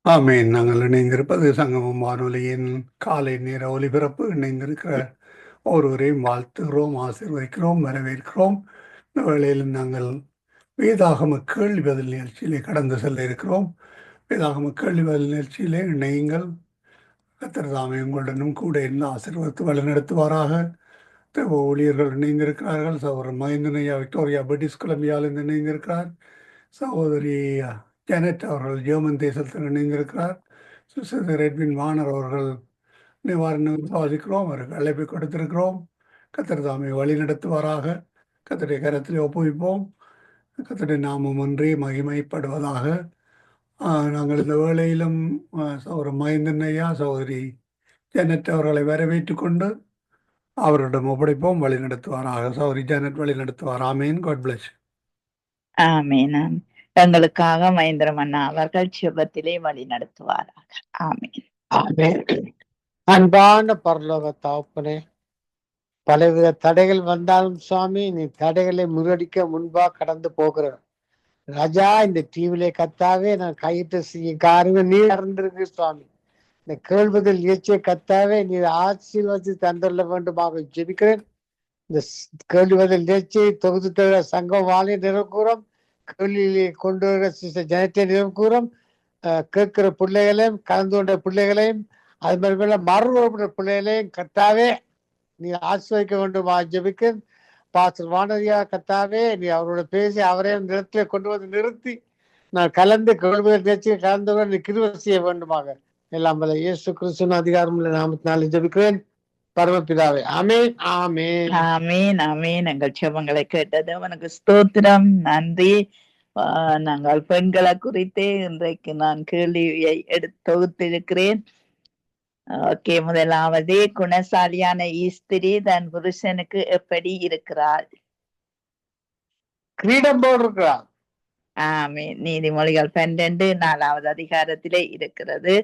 ஆமேன். நாங்கள் இணைந்திருப்பது சங்கமம் வானொலியின் காலை நேர ஒலிபரப்பு. இணைந்திருக்கிற ஒருவரையும் வாழ்த்துகிறோம், ஆசீர்வதிக்கிறோம், வரவேற்கிறோம். இந்த வேளையில் நாங்கள் வேதாகம கேள்வி பதில் நிகழ்ச்சியிலே கடந்து செல்ல இருக்கிறோம். வேதாகம கேள்வி பதில் நிகழ்ச்சியிலே இணையுங்கள். கர்த்தர் தாமே உங்களுடனும் கூட இருந்து ஆசீர்வதித்து வழிநடத்துவாராக. தேவ ஊழியர்கள் இணைந்திருக்கிறார்கள். சகோதரர் மகேந்திரன் ஐயா விக்டோரியா பிரிட்டிஷ் கொலம்பியாவிலிருந்து இணைந்திருக்கிறார். சகோதரி ஜானட் அவர்கள் ஜெர்மன் தேசத்தில் இணைந்திருக்கிறார். சுசேதர் எட்வின் வானர் அவர்கள் நிவாரணம் விசுவாசிக்கிறோம். அவருக்கு அழைப்பை கொடுத்திருக்கிறோம். கர்த்தர் தாமே வழி நடத்துவாராக. கர்த்தருடைய கரத்தில் ஒப்புவிப்போம். கர்த்தருடைய நாமம் ஒன்றே மகிமைப்படுவதாக. நாங்கள் இந்த வேளையிலும் சகோதரர் மகேந்திரன் ஐயா, சகோதரி ஜானட் அவர்களை வரவேற்றுக் கொண்டு அவரிடம் ஒப்படைப்போம். வழி நடத்துவாராக. சகோதரி ஜானட் வழி நடத்துவார். ஆமேன். God bless. ஆமேன். எங்களுக்காக மகேந்திரம் அண்ணா அவர்கள் சிவத்திலே வழி நடத்துவாராக. ஆமேன். ஆமென். அன்பான பரலோக தகப்பனே, பலவித தடைகள் வந்தாலும் சுவாமி, நீ தடைகளை முறியடிக்க முன்பா கடந்து போகிற ராஜா. இந்த டிவிலே கத்தாவே நான் கையிட்டு செய்ய காரியங்கள் நீ அறிந்திருக்கு சுவாமி. இந்த கேள்விகள் இயற்சியை கத்தாவே நீர் ஆசீர்வதித்து தந்துள்ள வேண்டுமாக ஜெபிக்கிறேன். இந்த கேள்வி பதில் நிகழ்ச்சியை தொகுத்து தர சங்கம் வாழை நிறைவுக்கூறம், கேள்வியை கொண்டு வர ஜனத்தை நிறைவுக்கூறம், கேட்கிற பிள்ளைகளையும் கலந்து கொண்ட பிள்ளைகளையும் அது மாதிரி மறுபடிய பிள்ளைகளையும் கத்தாவே நீ ஆசிர்வதிக்க வேண்டுமா ஜெபிக்க. பாஸ்டர் வானதியா கத்தாவே நீ அவரோட பேசி அவரையும் நிலத்திலே கொண்டு வந்து நிறுத்தி நான் கலந்து கேள்விகள் நிகழ்ச்சியை கலந்து கொண்டு கிருபை செய்ய வேண்டுமாக எல்லாம் வல்ல இயேசு கிறிஸ்துவின் அதிகாரம் நாமத்தினாலே ஜெபிக்கிறேன் பரமபிதாவே. ஆமென். ஆமென். ஆமேன். ஆமேன். எங்கள் செபங்களை கேட்டது அவனுக்கு ஸ்தோத்திரம், நன்றி. நாங்கள் பெண்களை குறித்தே இன்றைக்கு நான் கேள்வியை தொகுத்திருக்கிறேன். ஓகே, முதலாவது குணசாலியான ஸ்திரீ தன் புருஷனுக்கு எப்படி இருக்கிறாள்? கிரீடம் போட்டிருக்கிறார். ஆமேன். நீதிமொழிகள் 12 அதிகாரத்திலே இருக்கிறது.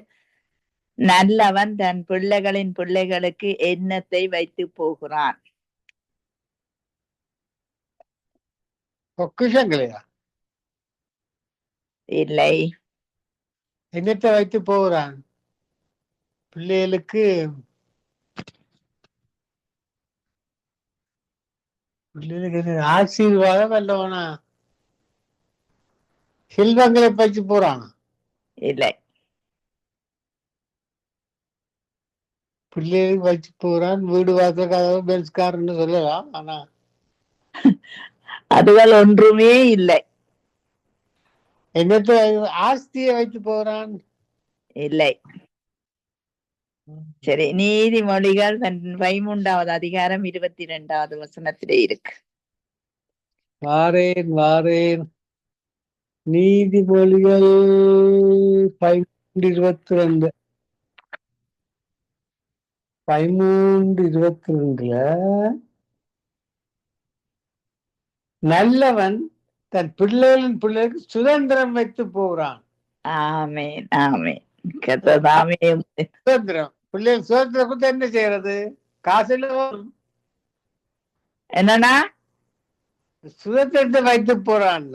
நல்லவன் தன் பிள்ளைகளின் பிள்ளைகளுக்கு எண்ணத்தை வைத்து போகிறான். பொக்கிஷங்களையா? இல்லை. எண்ணத்தை வைத்து போகிறான். பிள்ளைகளுக்கு ஆசீர்வாதம் அல்லவனா? செல்வங்களை பற்றி போறான். இல்லை. பிள்ளைகளுக்கு வச்சு போறான். வீடு வாசல் பென்ஸ்காரன்னு சொல்லலாம். ஆனா அதுகள் ஒன்றுமே இல்லை. என்னத்தை ஆஸ்தியை வைத்து போறான். இல்லை. சரி, நீதிமொழிகள் 13 அதிகாரம் 22 வசனத்திலே இருக்கு. வாரேன். நீதிமொழிகள் 13:22 நல்லவன் தன் பிள்ளைகளுக்கு சுதந்திரம் வைத்து போகிறான். ஆமேன். ஆமேன். கர்த்ததாமே சுதந்திரம். பிள்ளைகள் சுதந்திரம் கொடுத்து என்ன செய்யறது? காசுல என்னன்னா சுதந்திரத்தை வைத்து போறான்.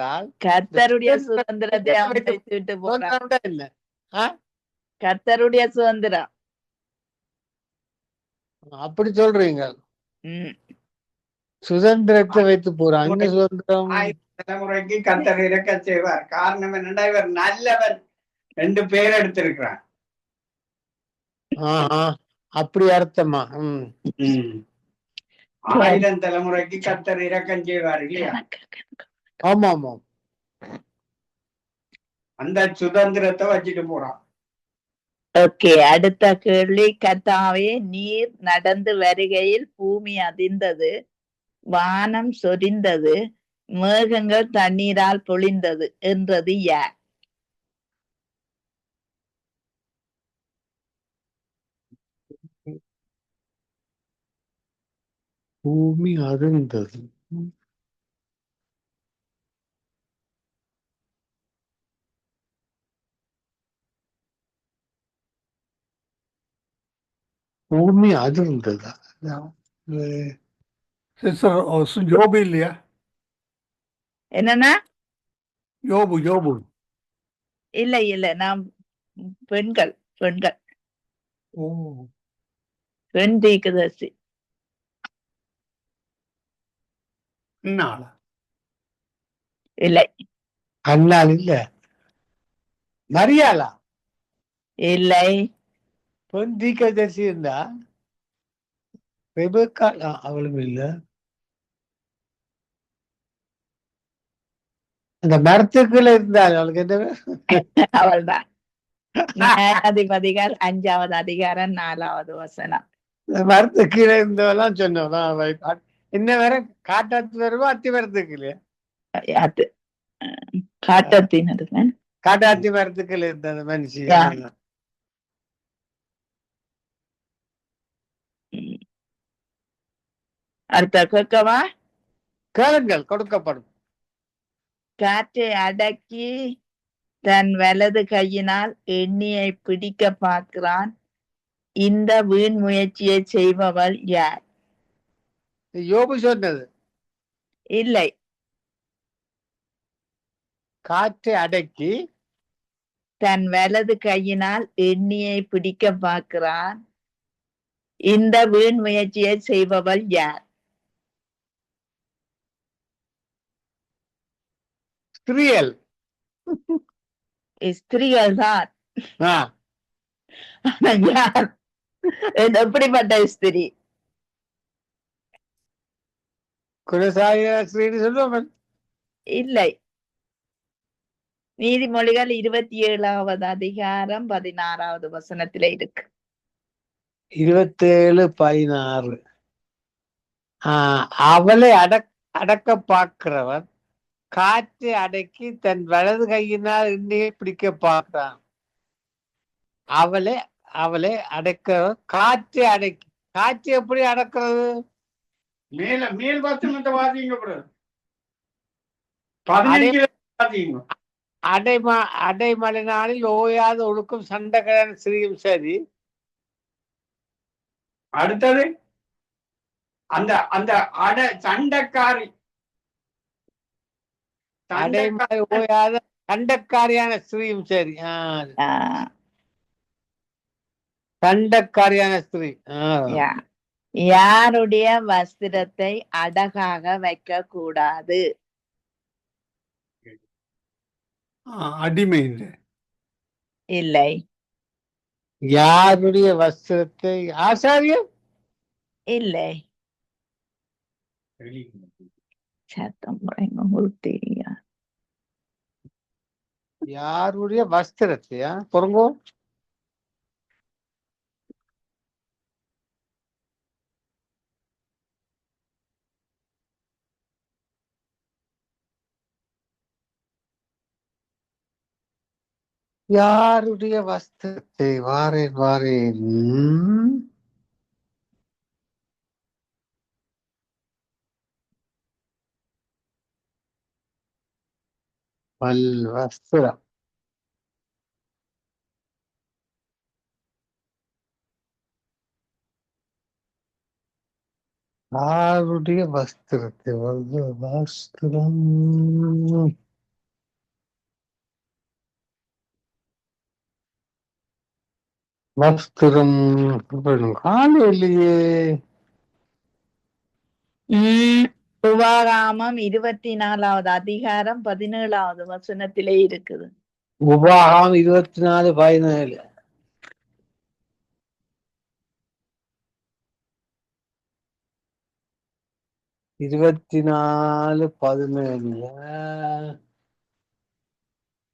கர்த்தருடைய சுதந்திரத்தை வைத்துட்டு போறான். இல்ல, கர்த்தருடைய சுதந்திரம் அப்படி சொல்றீங்க. சுதந்திரத்தை வைத்து போறான். என்ன சுதந்திரம்? தலைமுறைக்கு கர்த்தர் இறக்க செய்வார். காரணம் என்னன்னா இவர் நல்லவர் 2 பேர் எடுத்திருக்கிறான். அப்படி அர்த்தமா? 1000 தலைமுறைக்கு கர்த்தர் இரக்கம் செய்வார் இல்லையா? ஆமா. அந்த சுதந்திரத்தை வச்சுட்டு போறான். ஓகே, அடுத்த கேள்வி. கர்த்தாவே, நீர் நடந்து வருகையில் பூமி அதிர்ந்தது, வானம் சொரிந்தது, மேகங்கள் தண்ணீரால் பொழிந்தது என்றது யார்? பூமி அதிர்ந்தது. பூமி அதிர்ந்ததா? யோபு இல்லையா? என்னன்னா? யோபு. இல்ல, நான் பெண்கள் பெண்கள் ஓ பெண் தீர்க்கதரிசி. என்னால இல்லை அண்ணாள் இல்ல, மரியாளா இல்லை பெண் தீர்க்கதரிசி இருந்தா ரெபேக்கா, அவளும் இல்ல. அந்த மரத்துக்குள்ள இருந்தாள், அவளுக்கு என்ன பேர்? அவள்தான். நியாயாதிபதிகள் 5வது அதிகாரம் 4வது வசனம். இந்த மரத்துக்கு கீழே இருந்தவெல்லாம் சொன்னவெல்லாம் என்ன வேற காட்டாத்து வருவா அத்தி மரத்துக்கு இல்லையா? அது காட்டத்தினது. காட்டாத்தி மரத்துக்குள்ள இருந்த அந்த மனுஷி. யா. அடுத்த கேட்கவா? கேளுங்கள், கொடுக்கப்படும். காற்றை அடக்கி தன் வலது கையினால் எண்ணியை பிடிக்க பார்க்கிறான். இந்த வீண் முயற்சியை செய்பவள் யார்? யோபு சொன்னது. இல்லை, காற்றை அடக்கி தன் வலது கையினால் எண்ணியை பிடிக்க பார்க்கிறான். இந்த வீண் முயற்சியை செய்பவள் யார்? ஸ்திரீயல். ஸ்திரீகள் தான். ஆ, யார்? எப்படிப்பட்ட ஸ்திரீ? குலசாய ஸ்திரீன்னு சொல்லுவோம். இல்லை. நீதிமொழிகள் 27வது அதிகாரம் 16வது வசனத்திலே இருக்கு. 27:16. அவளை அடக்க பார்க்கிறவன் காற்றை அடக்கி தன் வலது கையினால் எண்ணெயை பிடிக்க பார்க்கிறான். அவளை அடக்கிறவன் காற்றை அடக்கி. காற்று எப்படி அடக்கிறது? மேல் வசனத்தை வாசிங்க bro. 15 வாசிங்க. அடைமலை நாளில் ஓயாத ஒழுக்கும் சண்டைக்காரன் ஸ்திரீயும் சரி. அடுத்தது அந்த அந்த சண்டைக்காரி அடைமலை ஓயாத சண்டைக்காரியான ஸ்திரீயும் சரி. சண்டைக்காரியான ஸ்திரீ. யாருடைய வஸ்திரத்தை அடகாக வைக்க கூடாது? அடிமை இல்லை. யாருடைய வஸ்திரத்தை? ஆசாரியம். இல்லை. சத்தம் உங்களுக்கு தெரியாது. யாருடைய வஸ்திரத்தையா பொறுங்கோ? யாருடைய வஸ்திரத்தை? வாரேன். வஸ்திரம். யாருடைய வஸ்திரத்தை? வஸ்திரம் வஸ்திரம் காலையிலேயே. உபாகமம் 24வது அதிகாரம் 17வது வசனத்திலே இருக்குது. உபாகமம் 24:17.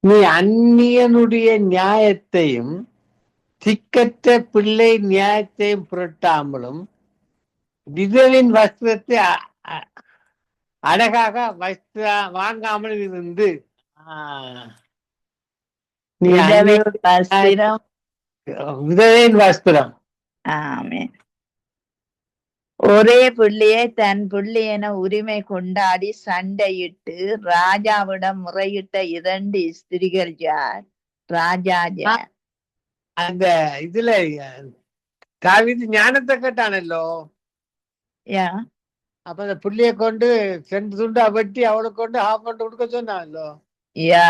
நீ அந்நியனுடைய நியாயத்தையும் திக்கற்ற பிள்ளை நியாயத்தையும் புரட்டாமலும் விதவின் வஸ்திரத்தை அழகாக வாங்காமல் இருந்து. நீ விதவின் வஸ்திரம். ஆமென். ஒரே பிள்ளையை தன் பிள்ளை என உரிமை கொண்டாடி சண்டையிட்டு ராஜாவிடம் முறையிட்ட 2 ஸ்திரீகள் யார்? ராஜா யார்? அந்த இதுல தாவீது ஞானத்தை கேட்டானல்லோ. அப்ப அந்த புள்ளிய கொண்டு 2 துண்டா வெட்டி அவளுக்கு கொண்டு ஹாஃப் கொண்டு கொடுக்க சொன்னானல்லோ. யா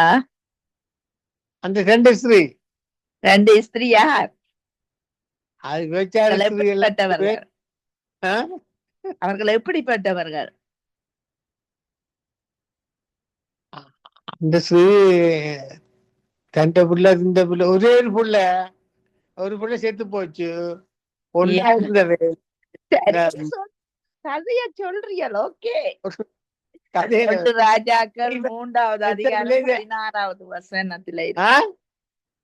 அந்த 2 ஸ்திரீ ரெண்டு ஸ்திரீ யார்? அது விபச்சார அவர்கள் ஸ்திரீகள் எப்படிப்பட்டவர்கள்? ஆ? அவர்கள் எப்படிப்பட்டவர்கள்? அந்த ஸ்திரீ தண்ட புள்ள இந்த புள்ள ஒரே ஒரு புள்ள செத்து போச்சு. ஒன்னா ஏன்? இருந்தது. சரி, கதைய சொல்றீர்கள். ஓகே. கதையில 1 ராஜாக்கள் இந்த 3வது அதிகாரம் பிள்ளைங்க 16வது வசனத்திலே ஆ? இருக்கு.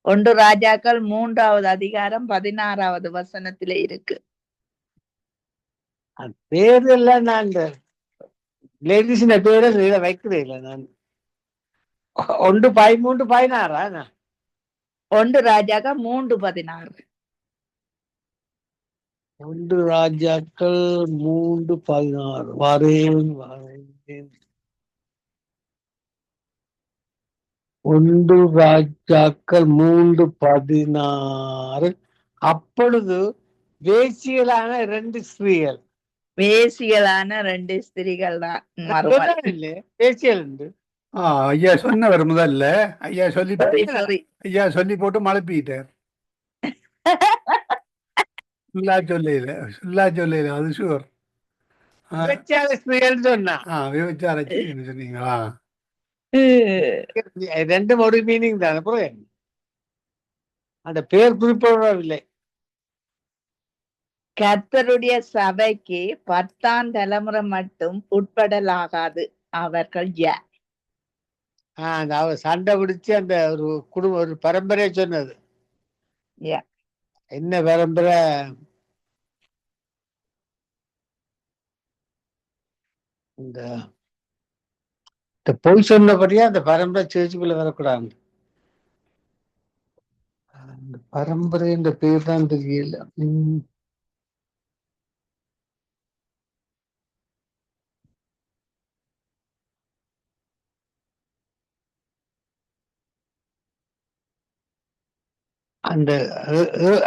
1 ராஜாக்கள் 3வது அதிகாரம் 16வது வசனத்திலே இருக்கு. அது பேரு எல்லாம் நான் இந்த லேடிஸ் பேரு இதை வைக்கிறேன் இல்லை நான். 1:13:16 1 ராஜாக்கள் 3:16. 1 ராஜாக்கள் 3:16 வரேன். 1 ராஜாக்கள் 3:16 அப்பொழுது வேசியலான 2 ஸ்திரீகள். வேசிகளான 2 ஸ்திரீகள் தான் மறுவாள். வேசியல் உண்டு. ஐயா சொன்னவர் முதல்ல ஐயா சொல்லி சரி. ஐயா சொல்லி போட்டு மழுப்பிட்டார். சொல்லா சொல்லையில அது ஷுவர். விபச்சார ஸ்திரீகள் சொன்னா விபச்சாரச்சின்னு சொன்னீங்களா? ரெண்டும் ஒரு மீனிங் தான். அப்புறம் அந்த பேர் குறிப்பிடவில்லை. கர்த்தருடைய சபைக்கு 10ஆம் தலைமுறை மட்டும் உட்படலாகாது. அவர்கள் யார்? அவர் சண்டை பிடிச்சு அந்த ஒரு குடும்பம் ஒரு பரம்பரையை சொன்னது. யார்? என்ன பரம்பரை? இந்த பொய் சொன்னபடியா அந்த பரம்பரை சேர்ச்சுக்குள்ள வரக்கூடாது. அந்த பரம்பரை என்ற பேர் தான் தெரியல. அந்த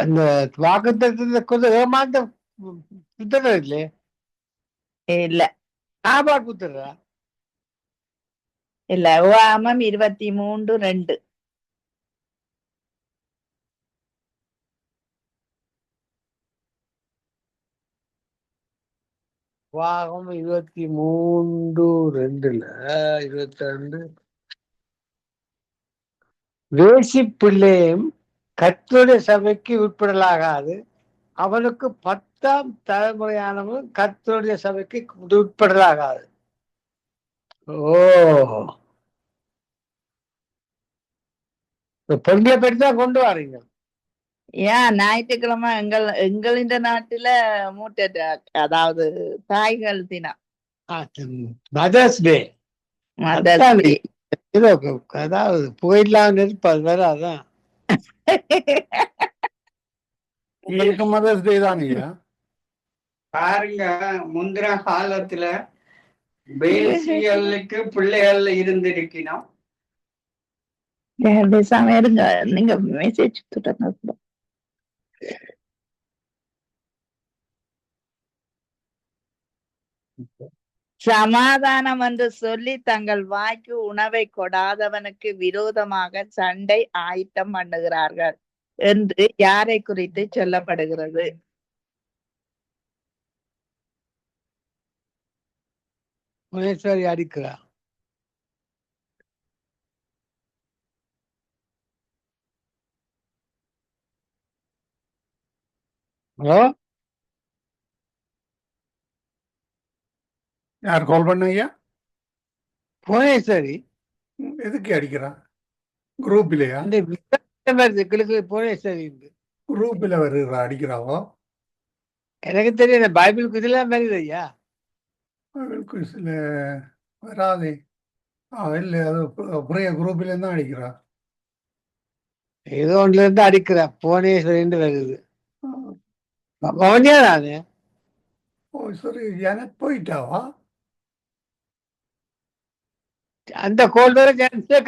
அந்த வாக்குத்தத்தத்தை கொஞ்சம் ஏமாந்த புத்தகம் இல்லையே. இல்ல ஆபார் புத்தகா? இல்ல. உபாகமம் 23:2. வாகம் 23:2 22 வேசி பிள்ளையும் கர்த்தருடைய சபைக்கு உட்படலாகாது. அவனுக்கு 10ஆம் தலைமுறையானவன் கர்த்தருடைய சபைக்கு உட்படலாகாது. பொண்ணிய பெருதான் கொண்டு வாரீங்க. ஏன் ஞாயிற்றுக்கிழமை எங்களின் நாட்டுல அதாவது தாய்கள் தினம், மதர்ஸ் டே. Mother's day. அதாவது புகையில்லாம இருப்பாது வேற. அதான் உங்களுக்கு மதர்ஸ் டே தான் ஐயா. பாருங்க, முந்தின காலத்துல வேசிகளுக்கு பிள்ளைகள் இருந்திருக்கணும். பேசாம இருங்க, நீங்க மெசேஜ் தொடங்க. சமாதானம் என்று சொல்லி தங்கள் வாய்க்கு உணவை கொடாதவனுக்கு விரோதமாக சண்டை ஆயத்தம் பண்ணுகிறார்கள் என்று யாரை குறித்து சொல்லப்படுகிறது? முனேஸ்வரி அடிக்கிறா. ஹலோ, யார் கால் பண்ண ஐயா? புவனேஸ்வரி. எதுக்கு அடிக்கிறான்? குரூப்லயா? புவனேஸ்வரி குரூப்ல வருகிறா அடிக்கிறாவோ? எனக்கு தெரியும். பைபிளுக்கு இதெல்லாம் வருது ஐயா. பைபிளுக்கு சில வராதே. இல்லை, அது புரிய குரூப்ல தான் அடிக்கிறா. ஏதோ ஒன்றுல இருந்து அடிக்கிறா. புவனேஸ்வரின்னு வருது. பவனியா நானு. சரி, எனக்கு போயிட்டாவா? அந்த கோல் வர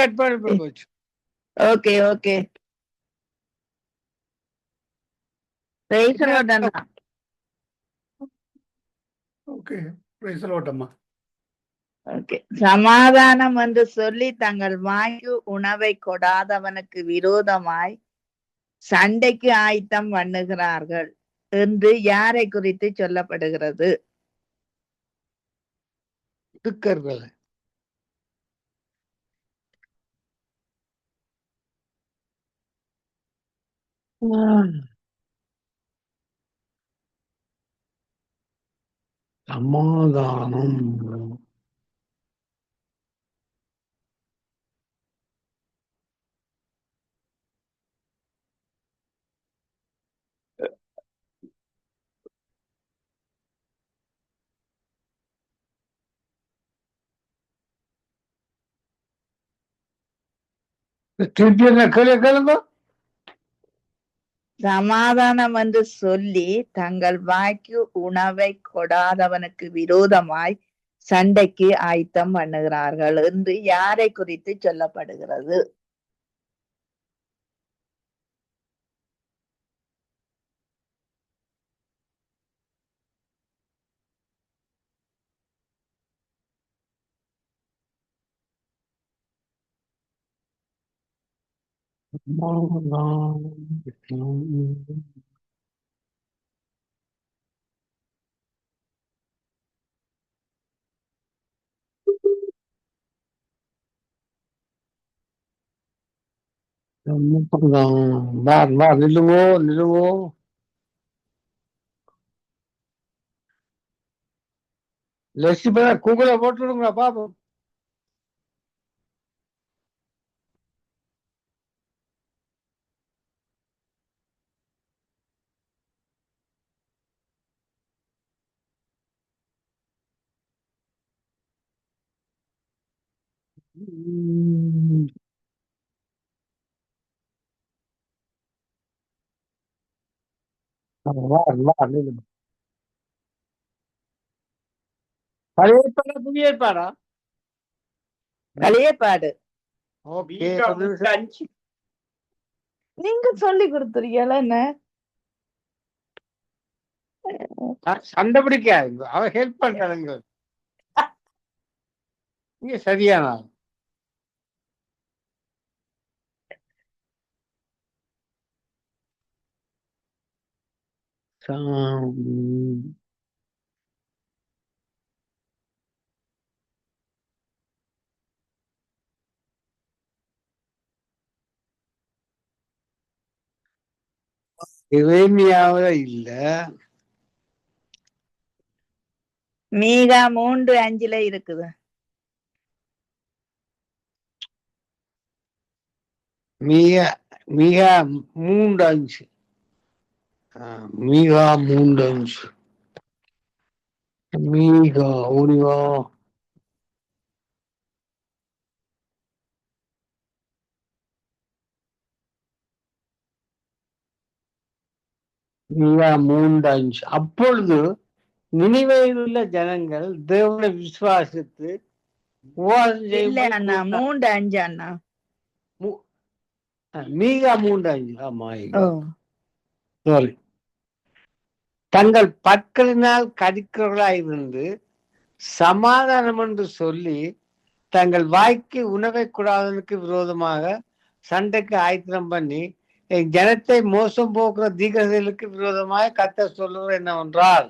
கட் பண்ணி போச்சு. Okay okay. Okay, praise the Lord அம்மா. ஓகே. சமாதானம் என்று சொல்லி தங்கள் வாய்க்கு உணவை கொடாதவனுக்கு விரோதமாய் சண்டைக்கு ஆயத்தம் பண்ணுகிறார்கள் என்று யாரை குறித்து சொல்லப்படுகிறது? துக்கர்கள். சமாதானம். திருப்பி என்ன கேளுங்க. சமாதானம் என்று சொல்லி தங்கள் வாய்க்கு உணவை கொடாதவனுக்கு விரோதமாய் சண்டைக்கு ஆயத்தம் பண்ணுகிறார்கள் என்று யாரை குறித்து சொல்லப்படுகிறது? நில்லுங்கோ நில்லுங்கோ. லட்சி பேர கூகுள போட்டுடுங்களா பாப்போம். பழைய ஏற்பாடா புதிய ஏற்பாடா? பழையபாடு. ஓகே. மீகா 3:5. நீங்க சொல்லி கொடுத்துருக்கீங்களா என்ன? சண்டை பிடிக்காது, அவ ஹெல்ப் பண்றாங்க. நீங்க சரியானா எரேமியாவுல இல்ல. மீகா 3:5 இருக்குது. மீகா 3:5. மீகா 3:5. மீகா ஓடிவா. மீகா 3:5. அப்பொழுது நினிவேயில் உள்ள ஜனங்கள் தேவனை விசுவாசித்து உபவாசம் இல்ல அண்ணா, செய்யும்படி 3:5 அண்ணா. மீகா 3:5. ஆமா, ஓ, சாரி. தங்கள் பற்களினால் கடிக்கிறவர்களாயிருந்து சமாதானம் என்று சொல்லி தங்கள் வாய்க்கு உணவை கூடாதவனுக்கு விரோதமாக சண்டைக்கு ஆயத்தம் பண்ணி ஜனத்தை மோசம் போக்குற தீர்க்கதரிசிகளுக்கு விரோதமாக கர்த்தர் சொல்லுவது என்னவென்றால்,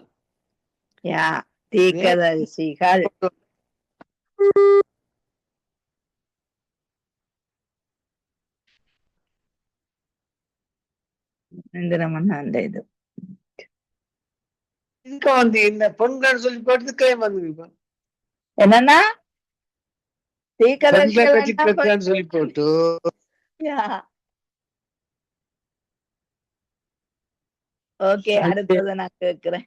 யா தீர்க்கதரிசிகள். அந்த இது இதுக்கு வந்து இந்த பெண்கள் சொல்லி போட்டு வந்து என்னன்னா பெண்களை தீர்க்கதரிசிகள் கட்சி கட்டுறான்னு சொல்லி போட்டு ஓகே, அடுத்தது நான் கேட்கிறேன்.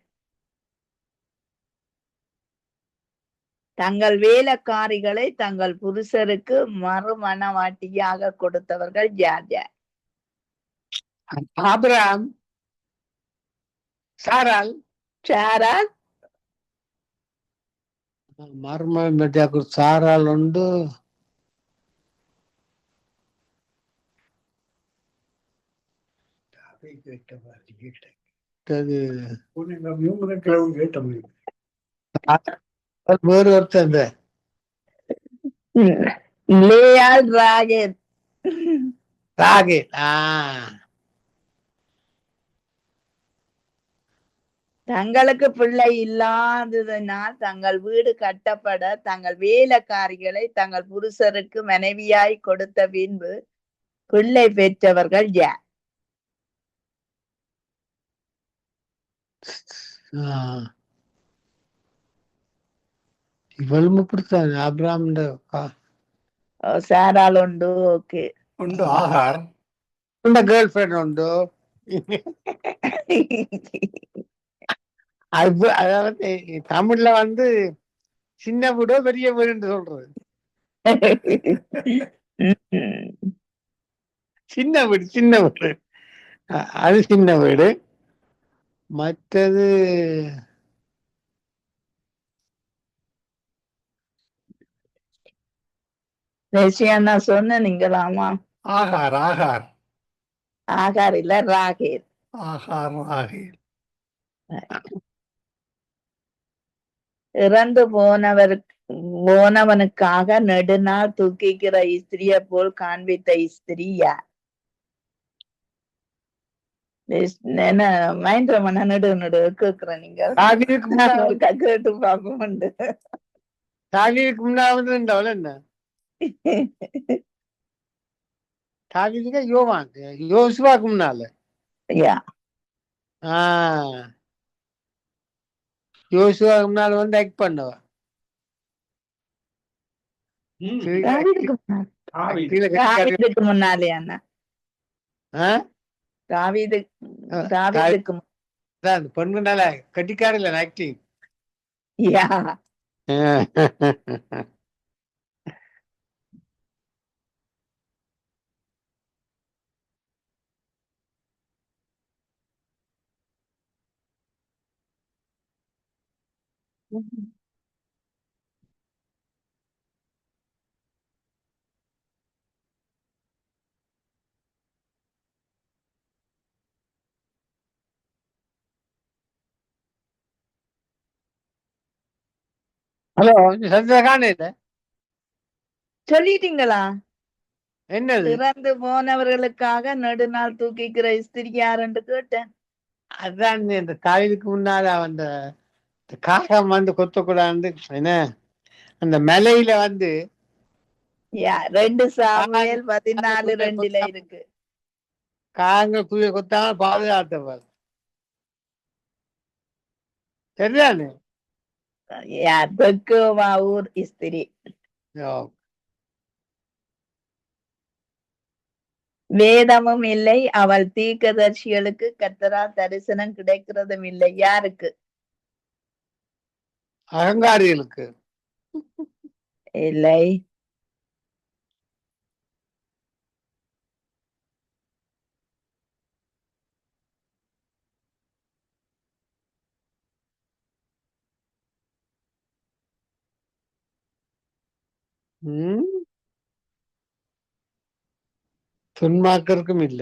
தங்கள் வேலைக்காரிகளை தங்கள் புருஷருக்கு மறுமணவாட்டியாக கொடுத்தவர்கள் யார் யார்? ஆபிரகாம், சாராள். சாராள் மர்மம் சாராள் உண்டு. வேறு ஒருத்தர் லேயாள் ராகேல். ராகேல். தங்களுக்கு பிள்ளை இல்லாததனால் தங்கள் வீடு கட்டப்பட தங்கள் வேலைக்காரிகளை தங்கள் புருஷருக்கு மனைவியாய் கொடுத்த பின்பு பிள்ளை பெற்றவர்கள் யார்? இவளும் இப்படித்தான் ஆபிரகாம் சாரால் உண்டு. ஓகே. உண்டு ஆகார். கேர்ள் ஃபிரெண்ட் உண்டு. அதாவது தமிழ்ல வந்து சின்ன வீடோ பெரிய வீடுன்னு சொல்றது. சின்ன வீடு அது சின்ன வீடு. மற்றது ரஷ்யான்னா சொன்ன நீங்களாமா? ஆகார் ஆகார் ஆகார் இல்ல, ராகேல். ஆகார் ராகேல். இறந்து போனவனுக்காக நெடுநாள் தூக்கிக்கிற ஸ்திரிய போல் காண்பித்த ஸ்திரீ யார்? என்ன மகேந்திரமன நெடு நெடு கேக்குறேன். நீங்க கேட்டு பார்ப்போம். முன்னாவது என்ன தாவீதுக்கு யோவான் யோசுவாக்கு முன்னால யோசுவாக்கு முன்னால வந்து ஆக்ட் பண்ணவா. தாவீதுக்கு முன்னாலே அண்ணா. தாவீதுக்கு பெண்களால கட்டிக்காரில்ல ஆக்டிங். யா ஹலோ சந்திரா காணல சொல்லிட்டீங்களா? என்னது? இறந்து போனவர்களுக்காக நெடுநாள் தூக்கிக்கிற ஸ்திரீ யாருன்னு கேட்டேன். அதான் இந்த தாவீதுக்கு முன்னால அந்த காகம் வந்து கொத்தக்கூடாது என்ன அந்த மலையில வந்து 2 சாமுவேல் 14:2 இருக்கு. காகங்கள் குதிரை கொத்தாம பாதுகாத்தவர் சரிதானே? ஊர் ஸ்திரீ. வேதமும் இல்லை, அவள் தீர்க்கதரிசிகளுக்கு கர்த்தரால் தரிசனம் கிடைக்கிறதும் இல்லை. யாருக்கு? அகங்காரிகளுக்கு இல்லை. துன்மார்க்கருக்கும் இல்ல.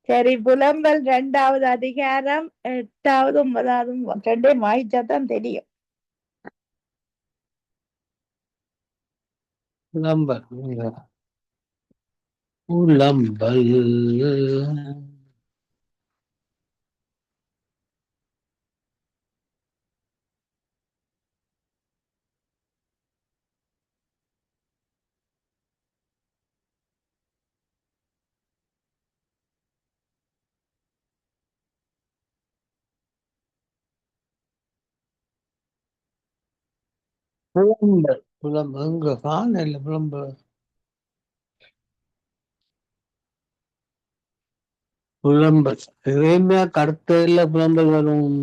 சரி, புலம்பல் 2வது அதிகாரம் 8வது 9வது 2 வாய்ச்சாதான் தெரியும். புலம்பல் எங்க காணல புலம்பல். புலம்பல் எதுவுமே கருத்துல புலம்பல் வரும்.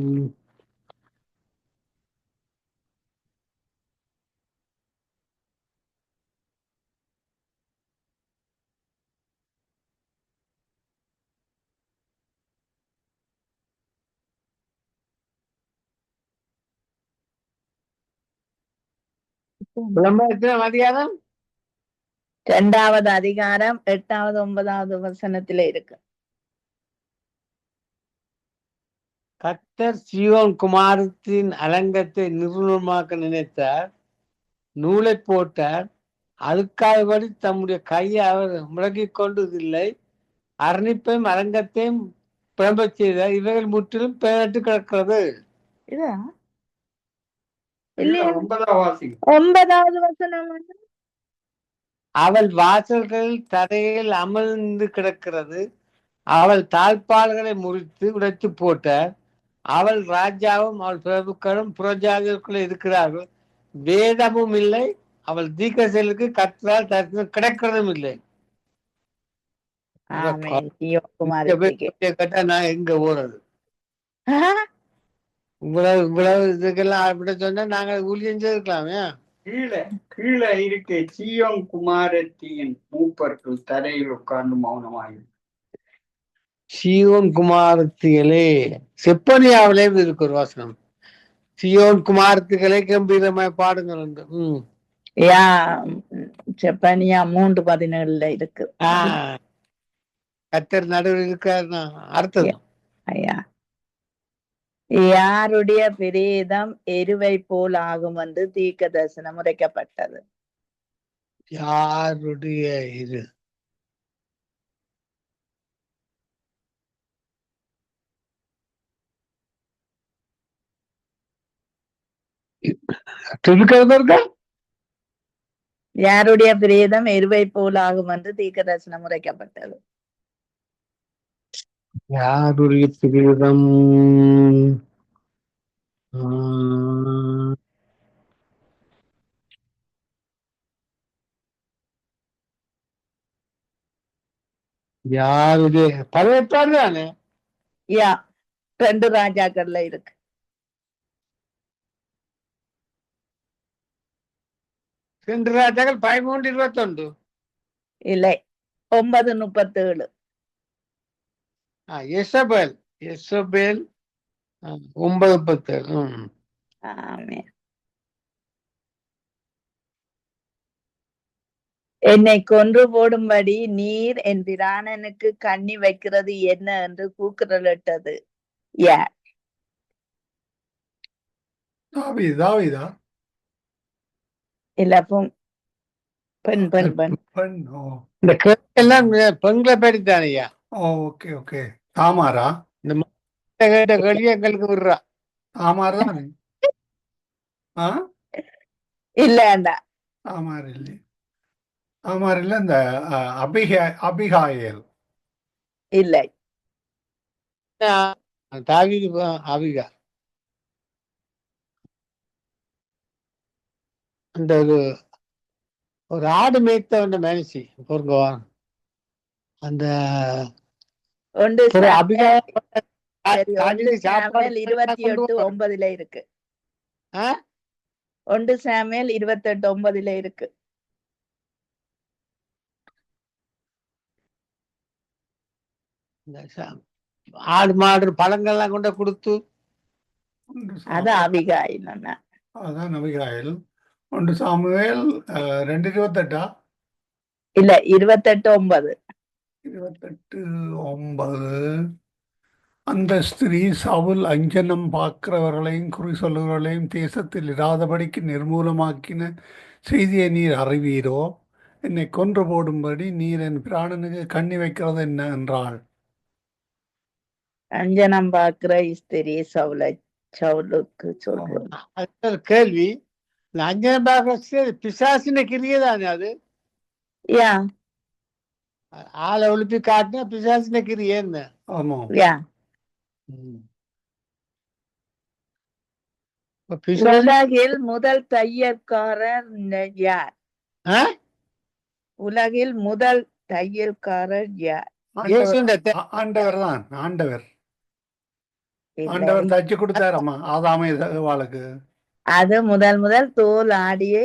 புலம்பல் அதிகாரம் 2வது அதிகாரம் 8வது 9வது வசனத்துல இருக்கு. கர்த்தர் சீயோன் குமாரத்தின் அலங்கத்தை நிர்மூலமாக்க நினைத்தார், நூலை போட்டார், அதுக்காகபடி தம்முடைய கையை அவர் முடக்கிக் கொண்டதில்லை. அரணிப்பையும் அலங்கத்தையும் பிரம்ப செய்த இவைகள் முற்றிலும் பெயரட்டு கிடக்கிறது. இதா இல்ல, இல்லையா? 9ஆம் வாசிங்க. 9வது வசனம் வந்து அவள் வாசல்களில் தரையில் அமர்ந்து கிடக்கிறது. அவள் தாழ்பால்களை முறித்து உடைத்து போட்டார். அவள் ராஜாவும் அவள் பிரபுக்களும் புறஜாதிகளுக்குள்ள இருக்கிறார்கள். வேதமும் இல்லை, அவள் தீர்க்கதரிசிகளுக்கு கர்த்தரால் தரிசனம் கிடைக்கிறதும் இல்லை. ஆமென். இந்த சிவகுமாரத்திக்கு கேட்டா நான் எங்க ஓடுறது? இவ்வளவு இதுக்கெல்லாம் அப்படி சொன்னா நாங்க ஊழியம் செய்திருக்கலாமே. கீழே கீழே இருக்கு சீயோன் குமாரத்தியின் மூப்பர்கள் தரையில் உட்கார்ந்து மௌனமாய். சியோன் குமாரத்திகளே, செப்பனியாவிலே இருக்கு ஒரு வசனம், சியோன் குமாரத்திகளே கம்பீரமாய் பாடுங்கள் என்று. யா செப்பனியா 3:17 இருக்கு. கர்த்தர் நடுவில் இருக்காருன்னா அடுத்தது ஐயா, யாருடைய பிரேதம் எருவை போல் ஆகும் என்று தீர்க்க தரிசனம் உரைக்கப்பட்டது. யாருடைய இது? இருக்கா? யாருடைய பிரேதம் எருவை போல் ஆகும் என்று தீர்க்க தரிசனம் உரைக்கப்பட்டது. யாருடைய பிரேதம்? யாருடைய? பழையப்பாடு தானே? யா 2 ராஜாக்கள்ல இருக்கு. 2 ராஜாக்கள் 13:21. இல்லை, 9:37. எசபேல் 9:37. ஆமென். என்னை கொன்று போடும்படி நீர் என் பிராணனுக்கு கண்ணி வைக்கிறது என்ன என்று கூக்குரலிட்டது யார்? தாவீதா இல்ல பெண் பெண் பெண் பெண். ஓ இந்த கேட்டெல்லாம் பெண்களை பேடித்தானையா? Okay okay. தாமாரா? இந்த கேட்ட கேள்வி எங்களுக்கு விடுறா. தாமார் தானே? இல்லண்டா, தாமார் இல்லை. தாமார் இல்லை. இந்த அபிகாயேல் இல்லை. தாவீது அபிகா. அந்த ஒரு ஆடு மேய்த்த மனுஷி பொருங்க. அந்த ஒன்று அபிகா சாமுவேல் 28:9 இருக்கு. 1 சாமுவேல் 28:9 இருக்கு. ஆடு மாடு பழங்கள்லாம் கொண்டு கொடுத்து அது அபிகாயில். அதான் அபிகாயேல். 1 சாமுவேல் 2:28. இல்ல 28:9. 28:9. அந்த ஸ்திரீ சவுல் அஞ்சனம் பார்க்கிறவர்களையும் குறி சொல்லுகிறவர்களையும் தேசத்தில் இராதபடிக்கு நிர்மூலமாக்கின செய்தியை நீர் அறிவீரோ? என்னை கொன்று போடும்படி நீர் என் பிராணனுக்கு கண்ணி வைக்கிறது என்ன என்றாள். அஞ்சனம் பார்க்கிற ஸ்திரீ சவுலுக்கு சொல்றது கேள்வி. அஞ்சனம் பார்க்கிற பிசாசின கிரியதானே அது? யா ஆளை ஒழுப்பி காட்டினா பிசாசின கிரியே என்ன? ஆமா. யா உலகில் முதல் தையல்காரர் யார்? உலகில் முதல் தையல்காரர் யார்? ஆண்டவர் தான். ஆண்டவர் தச்சு கொடுத்தாரம்மா ஆதாமை வாழ்க்கு. அது முதல் தோல் ஆடியை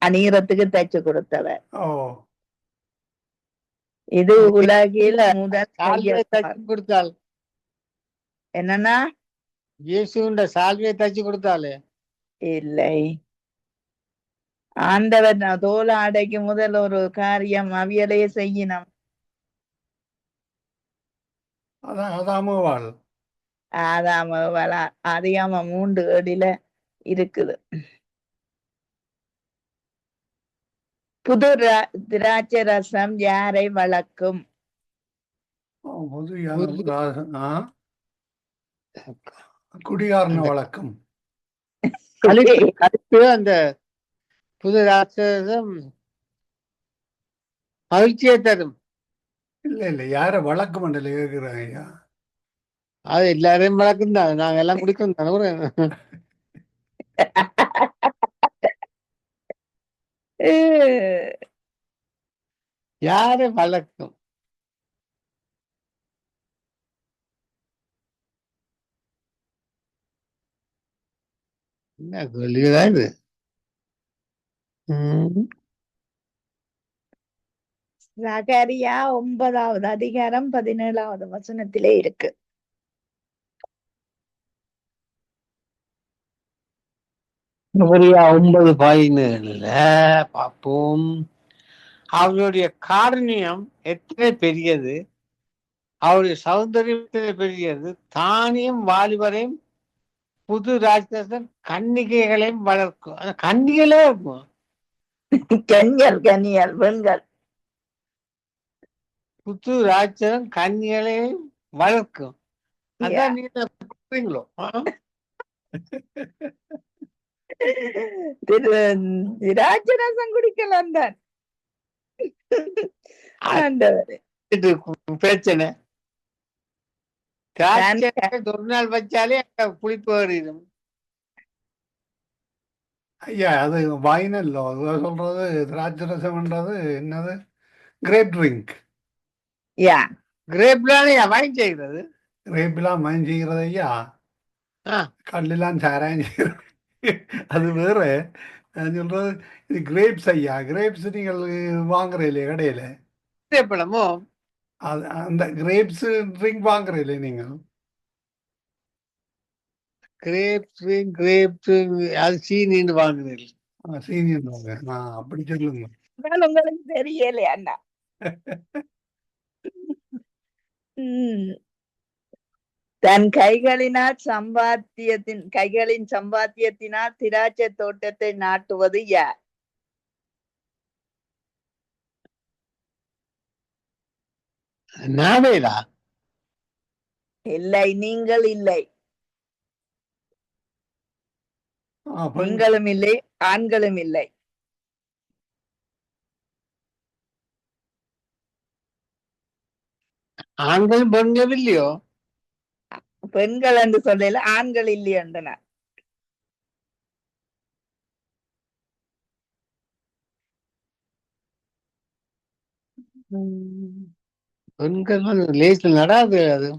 அணியறதுக்கு தைச்சு கொடுத்தவர். ஓ இது உலகில் முதல் கொடுத்தாள். என்னன்னா இயேசுண்ட சால்வியை தச்சு கொடுத்தாலே இல்லை. ஆண்டவர் தோல் ஆடைக்கு முதல் ஒரு காரியம் அவியலையே செய்யணும். ஆதாம அதிகமா 3:7 இருக்குது. புது திராட்சை ரசம் யாரை வளர்க்கும்? பொதுயான புது குடிகாரன அந்த வழக்கம். கழிப்பு அந்த புது ராட்சதம் மகிழ்ச்சியை தரும். இல்ல யார வழக்கு மண்டல கேட்கிறேன் ஐயா. அது எல்லாரையும் வழக்கம் தான், நாங்க எல்லாம் குடிக்கணும் தானே. யாரு வழக்கம்? என்ன கேள்விதான் இது? சகரியா 9வது அதிகாரம் 17வது வசனத்திலே இருக்கு. சகரியா 9:17 பார்ப்போம். அவருடைய காருண்யம் எத்தனை பெரியது, அவருடைய சௌந்தரியம் எத்தனை பெரியது. தானியம் வாலிபரையும் புது ராட்சசன் கன்னிகைகளையும் வளர்க்கும். அந்த கன்னிகளே இருக்கும். கன்னியல் பெண்கள். புது ராட்சசன் கன்னிகளையும் வளர்க்கும். அதான் நீங்க சொல்றீங்களோ? திராட்சரசம் குடிக்கலாம் தான். பிரச்சனை ஒரு நாள் வச்சாலே புளிப்பு வருது. ஐயா அது வைன் இல்ல, சொல்றது திராட்சரசம்ன்றது என்னது? Grape drink. கிரேப்லானே வைன் செய்கிறது. கிரேப்லாம் வைன் செய்கிறது ஐயா. கல்லெல்லாம் சாராயம் செய்கிறது அது வேற. நான் சொல்றது இது கிரேப்ஸ் ஐயா. கிரேப்ஸ் நீங்கள் வாங்குற இல்லையா கடையில? பழமோ அது அந்த கிரேப்ஸ் ட்ரிங்க் வாங்குற இல்லையா நீங்கள்? கிரேப்ஸ் அது சீனின்னு வாங்குறீங்க. சீனியர் வாங்க. அப்படி சொல்லுங்க. உங்களுக்கு தெரியலையா அண்ணா? தன் கைகளின் சம்பாத்தியத்தினால் திராட்சை தோட்டத்தை நாட்டுவது யார்? நாவேலா? இல்லை, நீங்கள் இல்லை. பெண்களும் இல்லை, ஆண்களும் இல்லை. ஆண்களும் பெண்களும் இல்லையோ? பெண்கள் என்று சொல்லல, ஆண்கள் இல்லை என்றனர். பெண்கள் லேஸ்ல நடாது, அது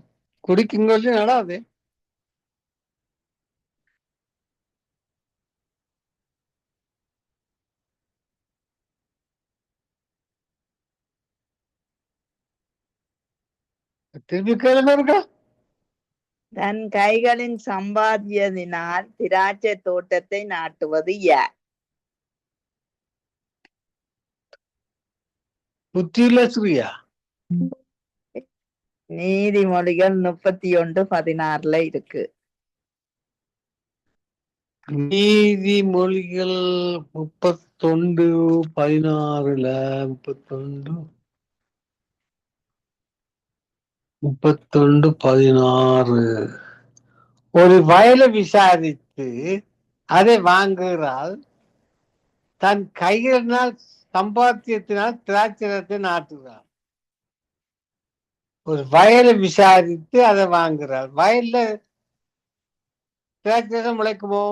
குடிக்கும்போது நடாது. திருப்பி கேளுங்க இருக்கா? தன் கைகளின் சம்பாத்தியத்தினால் திராட்சை தோட்டத்தை நாட்டுவது யார்? புத்தியுள்ள ஸ்திரியா? நீதிமொழிகள் 31:16 இருக்கு. நீதிமொழிகள் 31:16 ஒரு வயலை விசாரித்து அதை வாங்குகிறாள், தன் கையினால் சம்பாத்தியத்தினால் திராட்சரத்தை நாட்டுகிறாள். ஒரு வயலை விசாரித்து அதை வாங்குகிறாள். வயல்ல திராட்சரசம் முளைக்குமோ?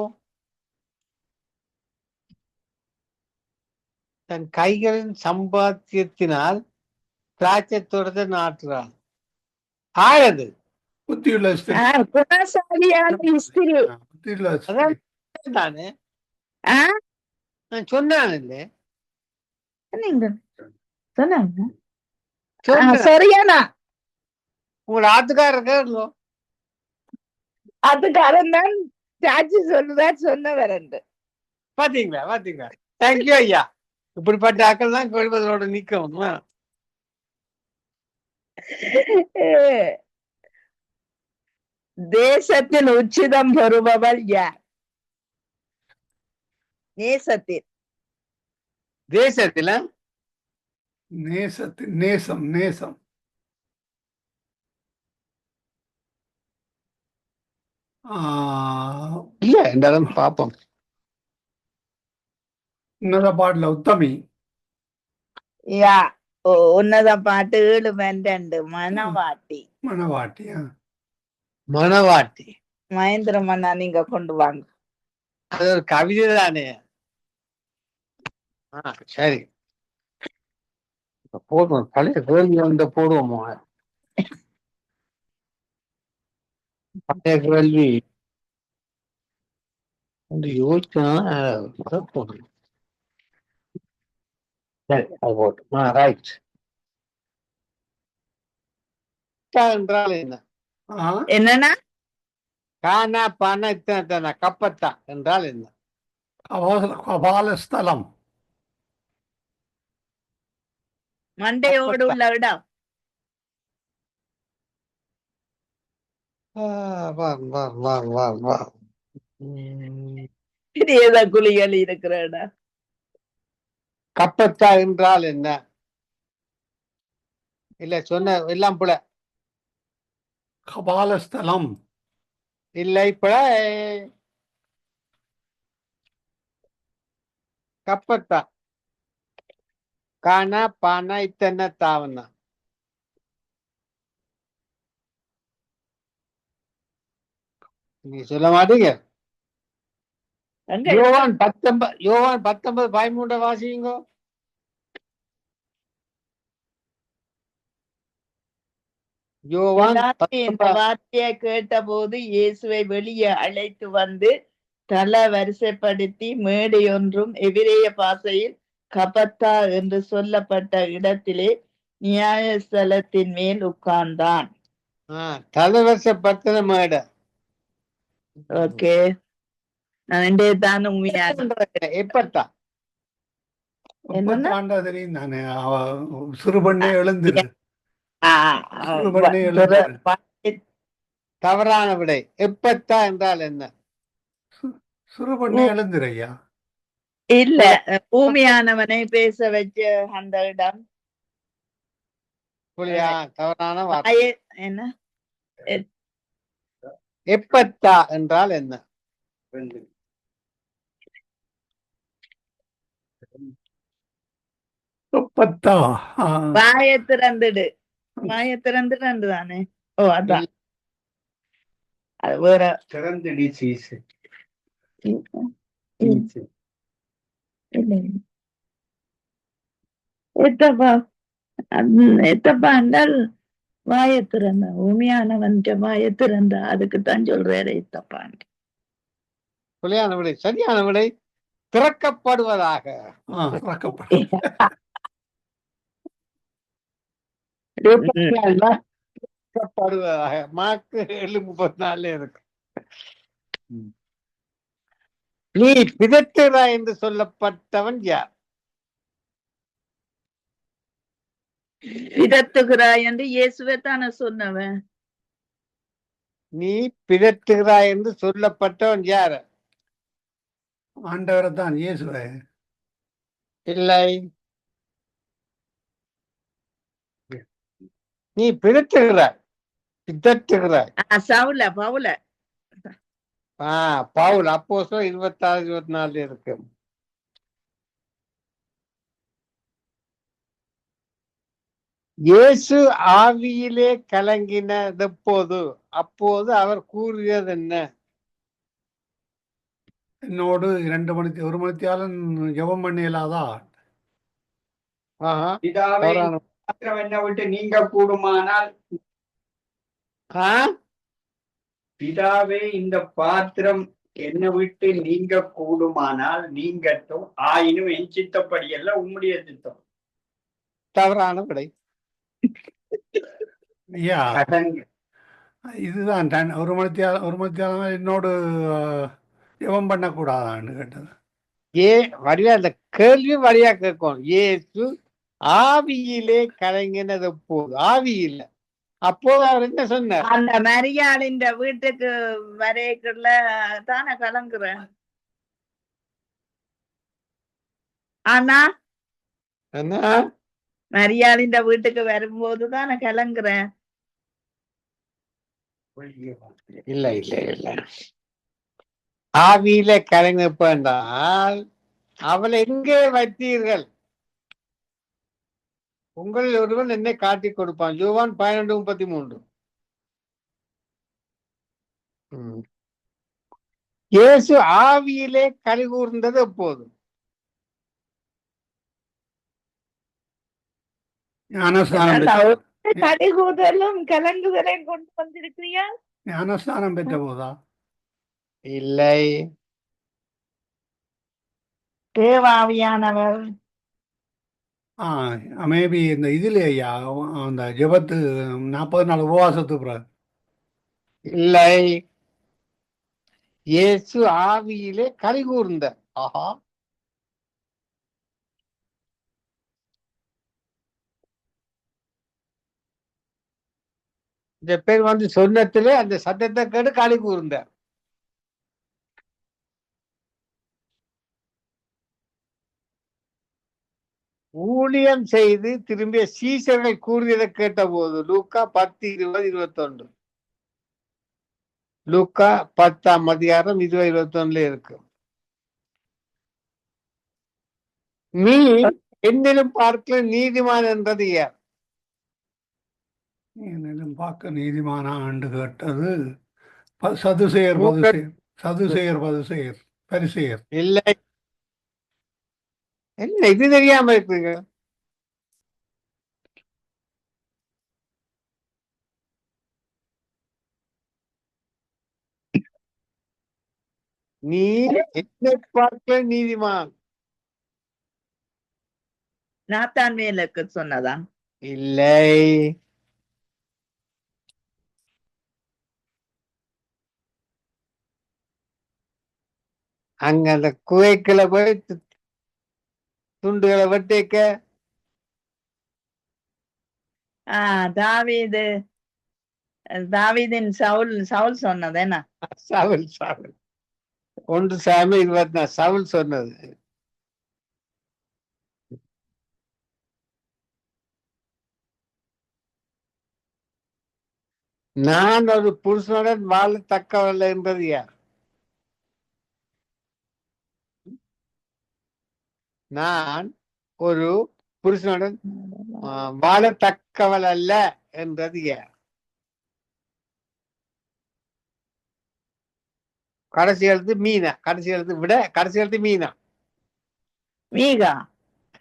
தன் கைகளின் சம்பாத்தியத்தினால் திராட்சை தோட்டத்தை நாட்டுகிறாள். ஆழது புத்தியுள்ள தானே சொன்னான் இல்ல? சரியானா? உங்களோட ஆத்துக்காரர் ஆத்துக்காரன் தான் சாட்சி சொல்லுவார் சொன்னவர் என்று. பாத்தீங்களா? தேங்க்யூ ஐயா. இப்படிப்பட்ட ஆக்கள் தான் கொள்வதோட நிக்கணும். தேசத்தில் உச்சிதம் பெறுபவள் யார்? நேசத்தில். தேசத்துல நேசம். இல்ல என்றாலும் பார்ப்போம். உன்னத பாடல உத்தமி. யா உன்னத பாட்டு 7 மனவாட்டி. மணவாட்டியா? மணவாட்டி மகேந்திர மன்னா நீங்க கொண்டு வாங்க. அது ஒரு கவிதை தானே. சரி, போடுவோம். பழைய கேள்வி வந்து போடுவோமோ? பழைய கேள்வி வந்து யோசிச்சா போடுவோம். சரி, அது போட்டு ரைட். என்றால் என்ன? என்னன்னா கானா பானா இத்தனை கப்பத்தா என்றால் என்ன? கபாலஸ்தலம். மண்டையோடு உள்ள இடம். பெரியத குழிகள் இருக்கிற இடம். கப்பத்தா என்றால் என்ன? இல்ல சொன்ன எல்லாம் புல. கபாலஸ்தலம் இல்லை புல. கப்பத்தா கானா பானா இத்தனை தாவனா. நீங்க சொல்ல மாட்டீங்க. யோவான் 19:13 வாசிங்கோ. யோவான் இந்த வார்த்தையை கேட்ட போது இயேசுவை வெளியே அழைத்து வந்து தல வரிசைப்படுத்தி மேடை ஒன்றும் எபிரேய பாஷையில் கபத்தா என்று சொல்லப்பட்ட இடத்திலே நியாயஸ்தலத்தின் மேல் உட்கார்ந்தான். தலைவரிசைப்படுத்தின மேடை. ஓகே, தான் உண்மையான எப்பத்தா முப்பத்தாண்டா தெரியும் தானே. சிறுபண்ணே எழுந்திரு. தவறான விடை. எப்பத்தா என்றால் என்ன? சிறுபண்ணே எழுந்திரையா? இல்ல, பூமியானவனை பேச வச்ச அந்த இடம். தவறான வார்த்தை. என்ன? எப்பத்தா என்றால் என்ன? எப்பத்தா வாயை திறந்துடு. வாயை திறந்துடு தானே. ஓ, அதான். அது வேற. திறந்துடி சீசு. எத்தப்பா என்றால் வாயை திறந்த, உண்மையானவன் வாயை திறந்த, அதுக்குத்தான் சொல்றாரு எத்தப்பான். புலியான விடை. சரியான விடை திறக்கப்படுவதாக. திறக்கப்படுவதாக. மார்க்கு 7:34 இருக்கு. நீ பிதற்றுகிறாய் என்று சொல்லப்பட்டவன் யார்? பிதற்றுகிறாய் என்று இயேசுவே தானே சொன்னவன். நீ பிதற்றுகிறாய் என்று சொல்லப்பட்டவன் யாரு? ஆண்டவரை தான், இயேசுவே. இல்லை, நீ பிதற்றுகிறாய். சவுல பவுல. பவுல் அப்போஸ்தலர் 26-24 இருக்கு. இயேசு ஆவியிலே கலங்கினது எப்போது? அப்போது அவர் கூறியது என்ன? என்னோடு 1 மணித்தியாலும் ஜெபம் பண்ணியலாதா? என்ன விட்டு நீங்க கூடுமானால், பிதாவே இந்த பாத்திரம் என்னை விட்டு நீங்க கூடுமானால் நீங்கட்டும், ஆயினும் என் சித்தப்படி எல்லாம் உம்முடைய சித்தம். தவறான விடை. இதுதான் 1 மணித்தியாலம் என்னோடு ஜெபம் பண்ணக்கூடாதான்னு கேட்டது. வரியா அந்த கேள்வி வரியா கேட்கும். இயேசு ஆவியிலே கலங்கினது எப்போது? ஆவி இல்லை. அப்போது அவர் என்ன சொன்னார்? அந்த மரியாளின் வீட்டுக்கு வரைக்குள்ள தானே கலங்குறேன். ஆனா மரியாளின் வீட்டுக்கு வரும்போது தானே கலங்குறேன். இல்ல இல்ல இல்ல. ஆவியில கலங்கப்ப என்றால் அவளை எங்கே வைத்தீர்கள்? உங்களில் ஒருவன் என்னை காட்டிக் கொடுப்பான். யோவான் 12:33. இயேசு ஆவியிலே களி கூர்ந்தது எப்போது? ஞானஸ்நானம் என்னடா, பெற்ற ஒரு கடிகூதலும் கலங்குதலையும் கொண்டு வந்திருக்கிறியா? ஞானஸ்நானம் பெற்ற போதா? இல்லை. தேவாவியானவர் மேபி இந்த இதுல ஐயா அந்த ஜெபத்து 40 நாள் உபவாசத்து பிறகு. இல்லை. இயேசு ஆவியிலே களி கூர்ந்த. ஆஹா. இந்த பேர் வந்து சொன்னத்திலே அந்த சத்தத்தை கேட்டு களி கூர்ந்த. ஊழியம் செய்து திரும்பிய சீசர்கள் கூறியதை கேட்ட போது லூக்கா 10:20-21. லூக்கா 10:20-21 இருக்கு. நீ என்னிலும் பார்க்கல நீதிமான் என்றது யார்? என்னிலும் பார்க்க நீதிமானா ஆண்டு கேட்டது சதுசேயர் பரிசேயர். இல்லை. என்ன இது தெரியாம இருக்குங்க? நீ என்னை பார்க்கல நீதிமான். நாத்தான் மேலுக்கு சொன்னதா? இல்லை. அங்க அந்த குகைக்குள்ள போய் துண்டுகளை வெட்டிக்க தாவீதின் சவுல் சொன்னது என்ன? சவுல் 1 சாமுவேல் 24 சவுல் சொன்னது. நான் ஒரு புருஷனுடன் வாழத்தக்கவல்ல என்பது யார்? நான் ஒரு புருஷனுடன் வாழத்தக்கவள் அல்ல என்றது யார்? கடைசி எழுத்து மீனா. கடைசி எழுத்து விட கடைசி எழுத்து மீனா. மீகா.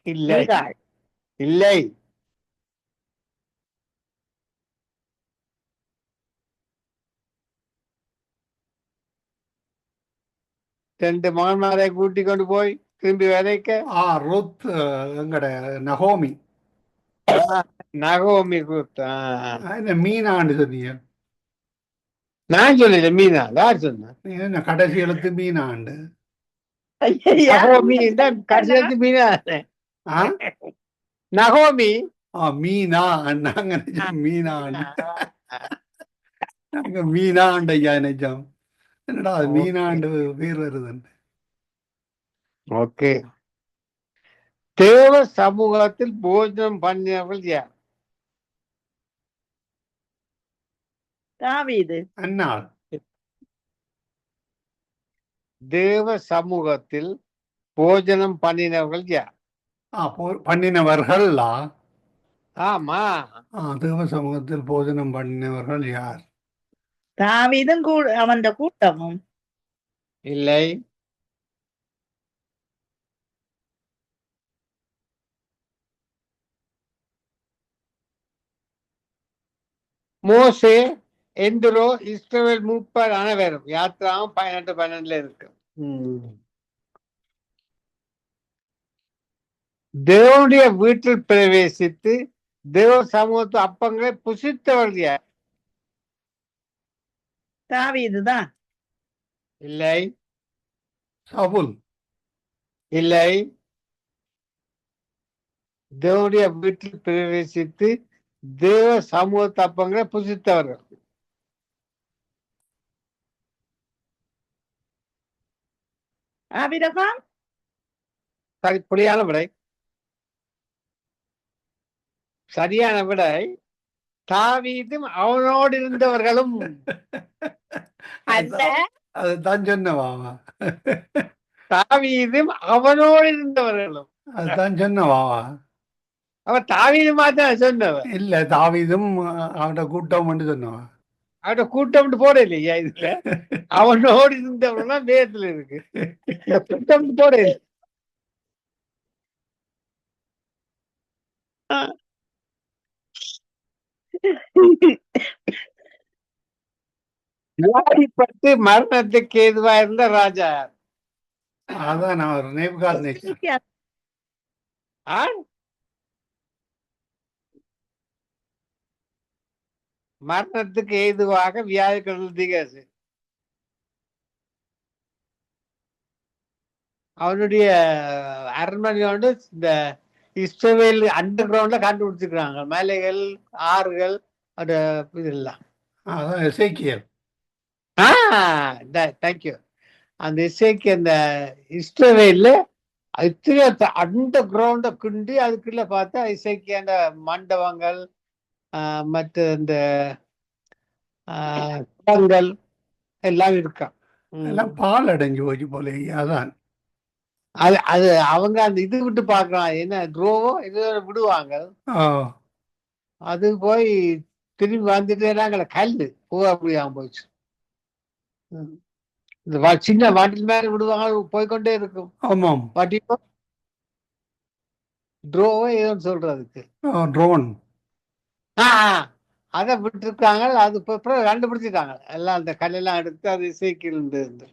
இல்லை. இல்லை. 2 மகன்மாரை கூட்டி கொண்டு போய் திரும்பி வரைக்க ருத் எங்கட நகோமி கூட்டா. மீனாண்டு சொன்னீங்க. நான் சொல்லல மீனா. யார் சொன்ன? என்ன கடைசி எழுத்து மீனாண்டு? நகோமி கடைசி எழுத்து மீனா. நகோமி மீனா நாங்க மீனாண்டு. நாங்க மீனாண்டு ஐயா நிஜம். என்னடா அது மீனாண்டு பேர் வருதுன்னு. ஓகே. தேவ சமூகத்தில் போஜனம் பண்ணியவர்கள் யார்? தாவீது. அன்னாள். தேவ சமூகத்தில் போஜனம் பண்ணினவர்கள் யார்? பண்ணினவர்களா? ஆமா. தேவ சமூகத்தில் போஜனம் பண்ணினவர்கள் யார்? தாவீதும் அவன் கூட்டமும். இல்லை. மோசே, எந்திரோ, இஸ்ரவேல் மூப்பர் அனைவரும். யாத்திராவும் 18:12 இருக்கு. தேவனுடைய வீட்டில் பிரவேசித்து தேவ சமூகத்து அப்பங்களை புசித்தவர்கள் யார்? தாவீதுதான். இல்லை. சவுல். இல்லை. தேவனுடைய வீட்டில் பிரவேசித்து தேவ சமூக தப்பங்களை புசித்தவர்கள். ஆபிரகாம். சரியான விடை. சரியான விடை தாவீதும் அவனோடு இருந்தவர்களும். அதுதான் அதுதான் சொன்னவாவா, தாவீதும் அவனோடு இருந்தவர்களும். அதுதான் சொன்னவாவா. அவன் தாவீது மாத்தான் சொன்னவன். இல்ல, தாவீதும் அவனோட கூட்டம் சொன்னவா. அவட கூட்டம் போட இல்லையா இதுல? அவனோடு இருந்தவர்கள் வேதத்துல இருக்கு, கூட்டம் போட இல்லை. வியாதிப்பட்டு மரணத்துக்கு ஏதுவா இருந்த ராஜா. அதான் அவர் நேபுகாத்நேச்சர். ஆ? மரணத்துக்கு ஏதுவாக வியாதி கடல் அவனுடைய அரண்மனையோடு இந்த இஸ்ரவேல் அண்டர் கிரவுண்ட்ல கண்டுபிடிச்சிருக்காங்க, மலைகள், ஆறுகள், அது இதெல்லாம். அதான் எசேக்கியேல். தேங்க்யூ. அந்த இசைக்கு அந்த இஸ்ரவேல்ல அண்டர் கிரவுண்ட குண்டி அதுக்குள்ள பார்த்தா இசைக்கு அந்த மண்டபங்கள், மற்ற இந்த குளங்கள் எல்லாம் இருக்கான். எல்லாம் பால் அடைஞ்சு போச்சு போல. அதான் அது அது அவங்க அந்த இது விட்டு பாக்குறான், என்ன க்ரோவோ இது விடுவாங்க, ஓ, அது போய் திரும்பி வந்துட்டு நாங்கள கல்லு போக முடியாம போச்சு. இந்த சின்ன வண்டில் மேல விடுவாங்க, போய்கொண்டே இருக்கும். ஆமாம், வண்டிப்போ ட்ரோவோ ஏதோன்னு சொல்றதுக்கு ட்ரோன். அதை விட்டுருக்காங்க. அது அப்புறம் கண்டுபிடிச்சிட்டாங்க எல்லாம், அந்த கல்லெல்லாம் எடுத்து அது இசைக்கில் இருந்து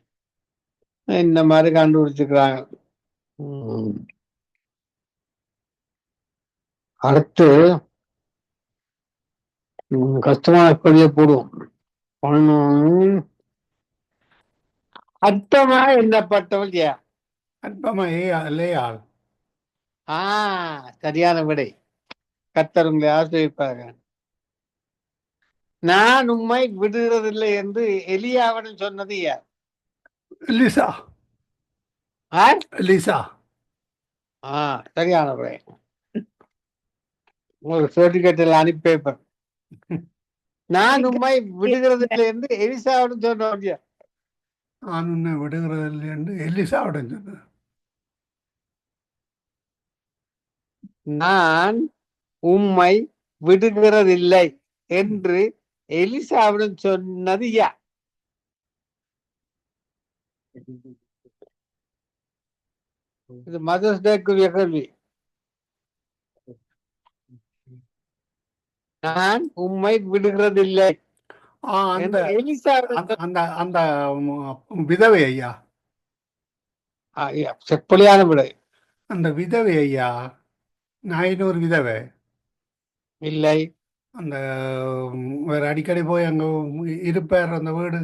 இந்த மாதிரி கண்டுபிடிச்சிருக்கிறாங்க. அடுத்து கஷ்டமான கொடிய போடுவோம். அர்த்தமா எண்ணப்பட்டவள் யார்? அற்பமா லேயாள். சரியான விடை. கர்த்தர் உங்களை ஆசிரியப்பாங்க. நான் உம்மை விடுகிறதில்லை என்று எலியாவிடம் சொன்னது யார்? எலிசா. எலிசா. சரியான விடை. உங்களுக்கு சர்டிபிகேட் அனுப்பி பேப்பர். நான் உம்மை விடுகிறதில்லை என்று எலிசாவிடம் சொன்னவர் யார்? நான் உன்னை விடுகிறதில்லை என்று எலிசாவிடம் சொன்னேன். நான் உம்மை விடுகிறதில்லை என்று எலிசாவிடம் சொன்னது யார்? இது மதர்ஸ் டேக்குரிய கேள்வி. நான் உம்மை விடுகிறதில்லை அந்த எலிசாவிடம் அந்த அந்த விதவை ஐயா, செப்பலியான விடை. அந்த விதவை ஐயா, நாயினூர் விதவை இல்லை. அந்த வேற அடிக்கடி போய் அங்க இருப்பார் அந்த வீடு.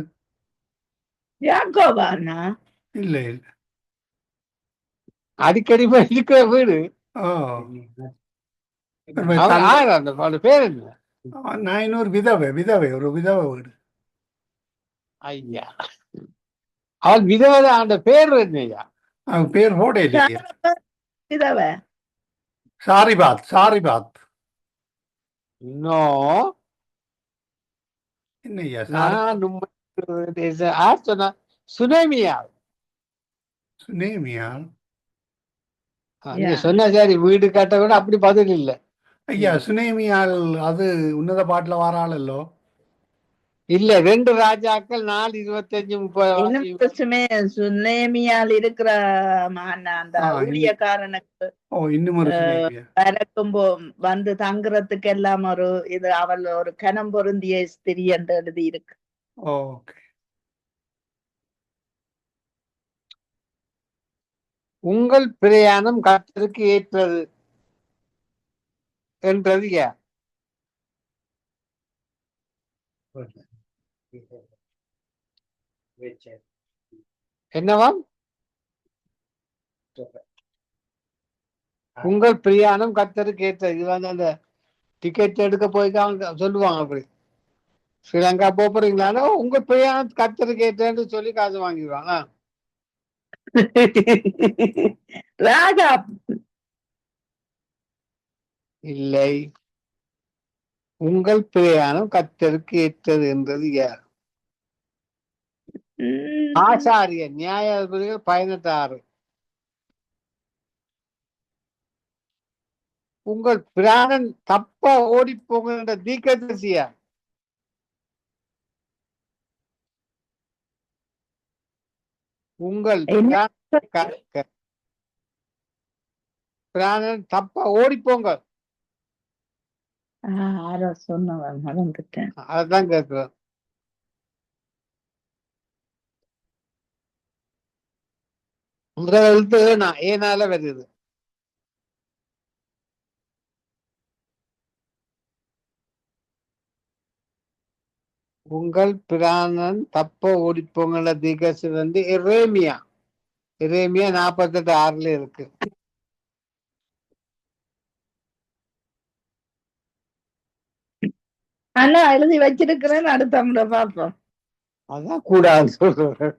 யாக்கோபானா? இல்ல இல்ல, அடிக்கடி போய் இருக்கிற வீடு. அந்த பேர் என்ன? நாயினூர் விதவை. விதவை, ஒரு விதவை வீடு. ஐயா, அவள் விதவை. அந்த பேர் என்னையா? அவன் பேர் போட இல்லையா? விதவை சாரிபாத். சாரிபாத். நோ. என்னையா? சுனேமியா. சுனேமியா? சொன்ன சரி, வீடு கட்ட கூட அப்படி பதில் இல்ல ஐயா. சுனேமியால் அது உன்னத பாட்டுல வாராளோ? இல்ல, 2 ராஜாக்கள் 4:25-30 சுனேமியால் இருக்கிற அந்த ஊழியக்காரனுக்கு இன்னும் ஒரு பறக்கும் வந்து தங்குறதுக்கு எல்லாம் ஒரு இது, அவள் ஒரு கனம் பொருந்திய ஸ்திரீ என்று எழுதி இருக்கு. ஓகே. உங்கள் பிரயாணம் கர்த்தருக்கு ஏற்றது என்றது யார்? என்னவாம்? உங்கள் பிரயாணம் கர்த்தருக்கு ஏற்றது. இது வந்து அந்த டிக்கெட் எடுக்க போய் சொல்லுவாங்க, அப்படி ஸ்ரீலங்கா போறீங்களா, உங்க பிரயாணம் கர்த்தருக்கு ஏற்றன்னு சொல்லி காசு வாங்கிடுவாங்க. ராஜா இல்லை. உங்கள் பிரயாணம் கர்த்தருக்கு ஏற்றது என்றது யார்? ஆசாரிய நியாயாதிபதிகள் 18:6. உங்கள் பிராணன் தப்ப ஓடி போகின்ற தீர்க்கதரிசி யார்? உங்கள் என்ன? பிராணன் தப்ப ஓடி போங்க. யாரோ சொன்னவன் மறந்துட்டேன். அதான் கேட்கிறேன். முதல் எழுத்து ஏனால வருது. உங்கள் பிராணன் தப்ப ஓடிப்போங்கள தீர்க்கதரிசி வந்து எரேமியா 48:6 இருக்கு. ஆனா எழுதி வச்சிருக்கிறேன், அடுத்த முறை பார்ப்போம். அதான் கூடாது சொல்றேன்.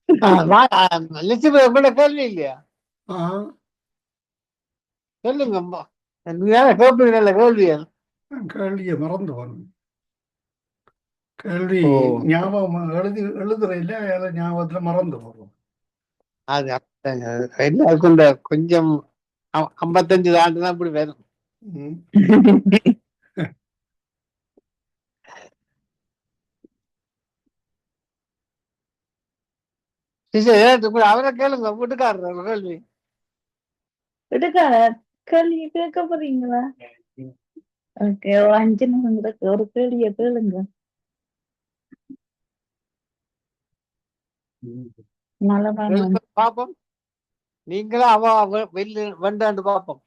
உங்களோட கேள்வி இல்லையா? ஆ, சொல்லுங்க அம்மா. கேள்வி கேள்வியா? கேள்வியை மறந்து போனேன். கேள்வி ஓ. ஞாபகம் எழுதுற இல்ல, ஞாபகத்துல மறந்து போறோம். அது எல்லாருக்கும் இந்த கொஞ்சம் 55 ஆண்டு தான் இப்படி வரும். ம். அவரை கேளுங்க, வீட்டுக்காரர் கேள்வி. விடுக்காரர் கேள்வி கேட்க போறீங்களா? ஓகே, 5 நிமிஷம் ஒரு கேள்விய கேளுங்க. கேளுங்க பாப்போம். நீங்களும் அவ வெளில வந்தாண்டு பாப்போம்.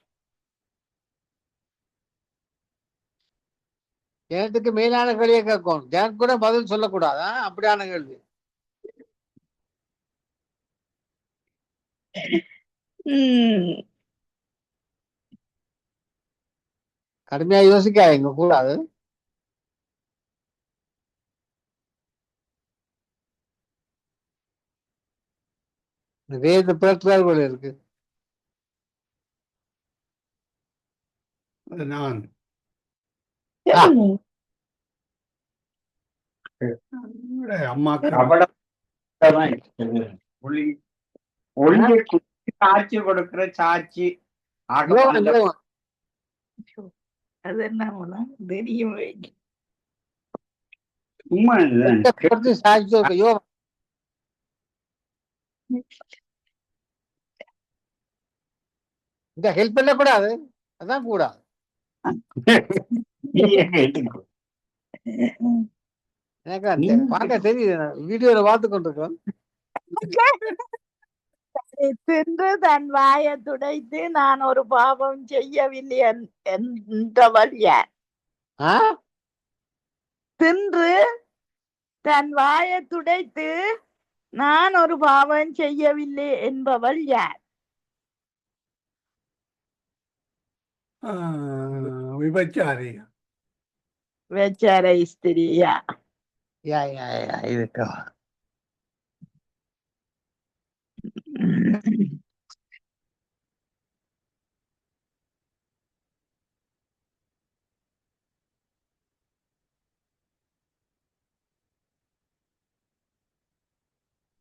ஜனத்துக்கு மேலான கேள்வியை கேட்கும். ஜனத்து கூட பதில் சொல்லக்கூடாது. அப்படியான கேள்வி. கடுமையா யோசிக்காதீங்க கூடாது. வேத பேர்கள் இருக்கு. நான் அம்மாக்கு சாட்சி கொடுக்கிற சாட்சி. அது என்ன தெரியும். இந்த ஹெல்ப் பண்ண கூடாது. அதான் கூடாது. எனக்கு பார்க்க தெரியுது. வீடியோல பார்த்து கொண்டிருக்கோம். தின்று தன் வாயை துடைத்து நான் ஒரு பாவம் செய்யவில்லை என்றவள் யார்? தின்று தன் வாயை துடைத்து நான் ஒரு பாவம் செய்யவில்லை என்பவள் யார்? விபச்சாரி. விபச்சார ஸ்திரியா? இருக்கா?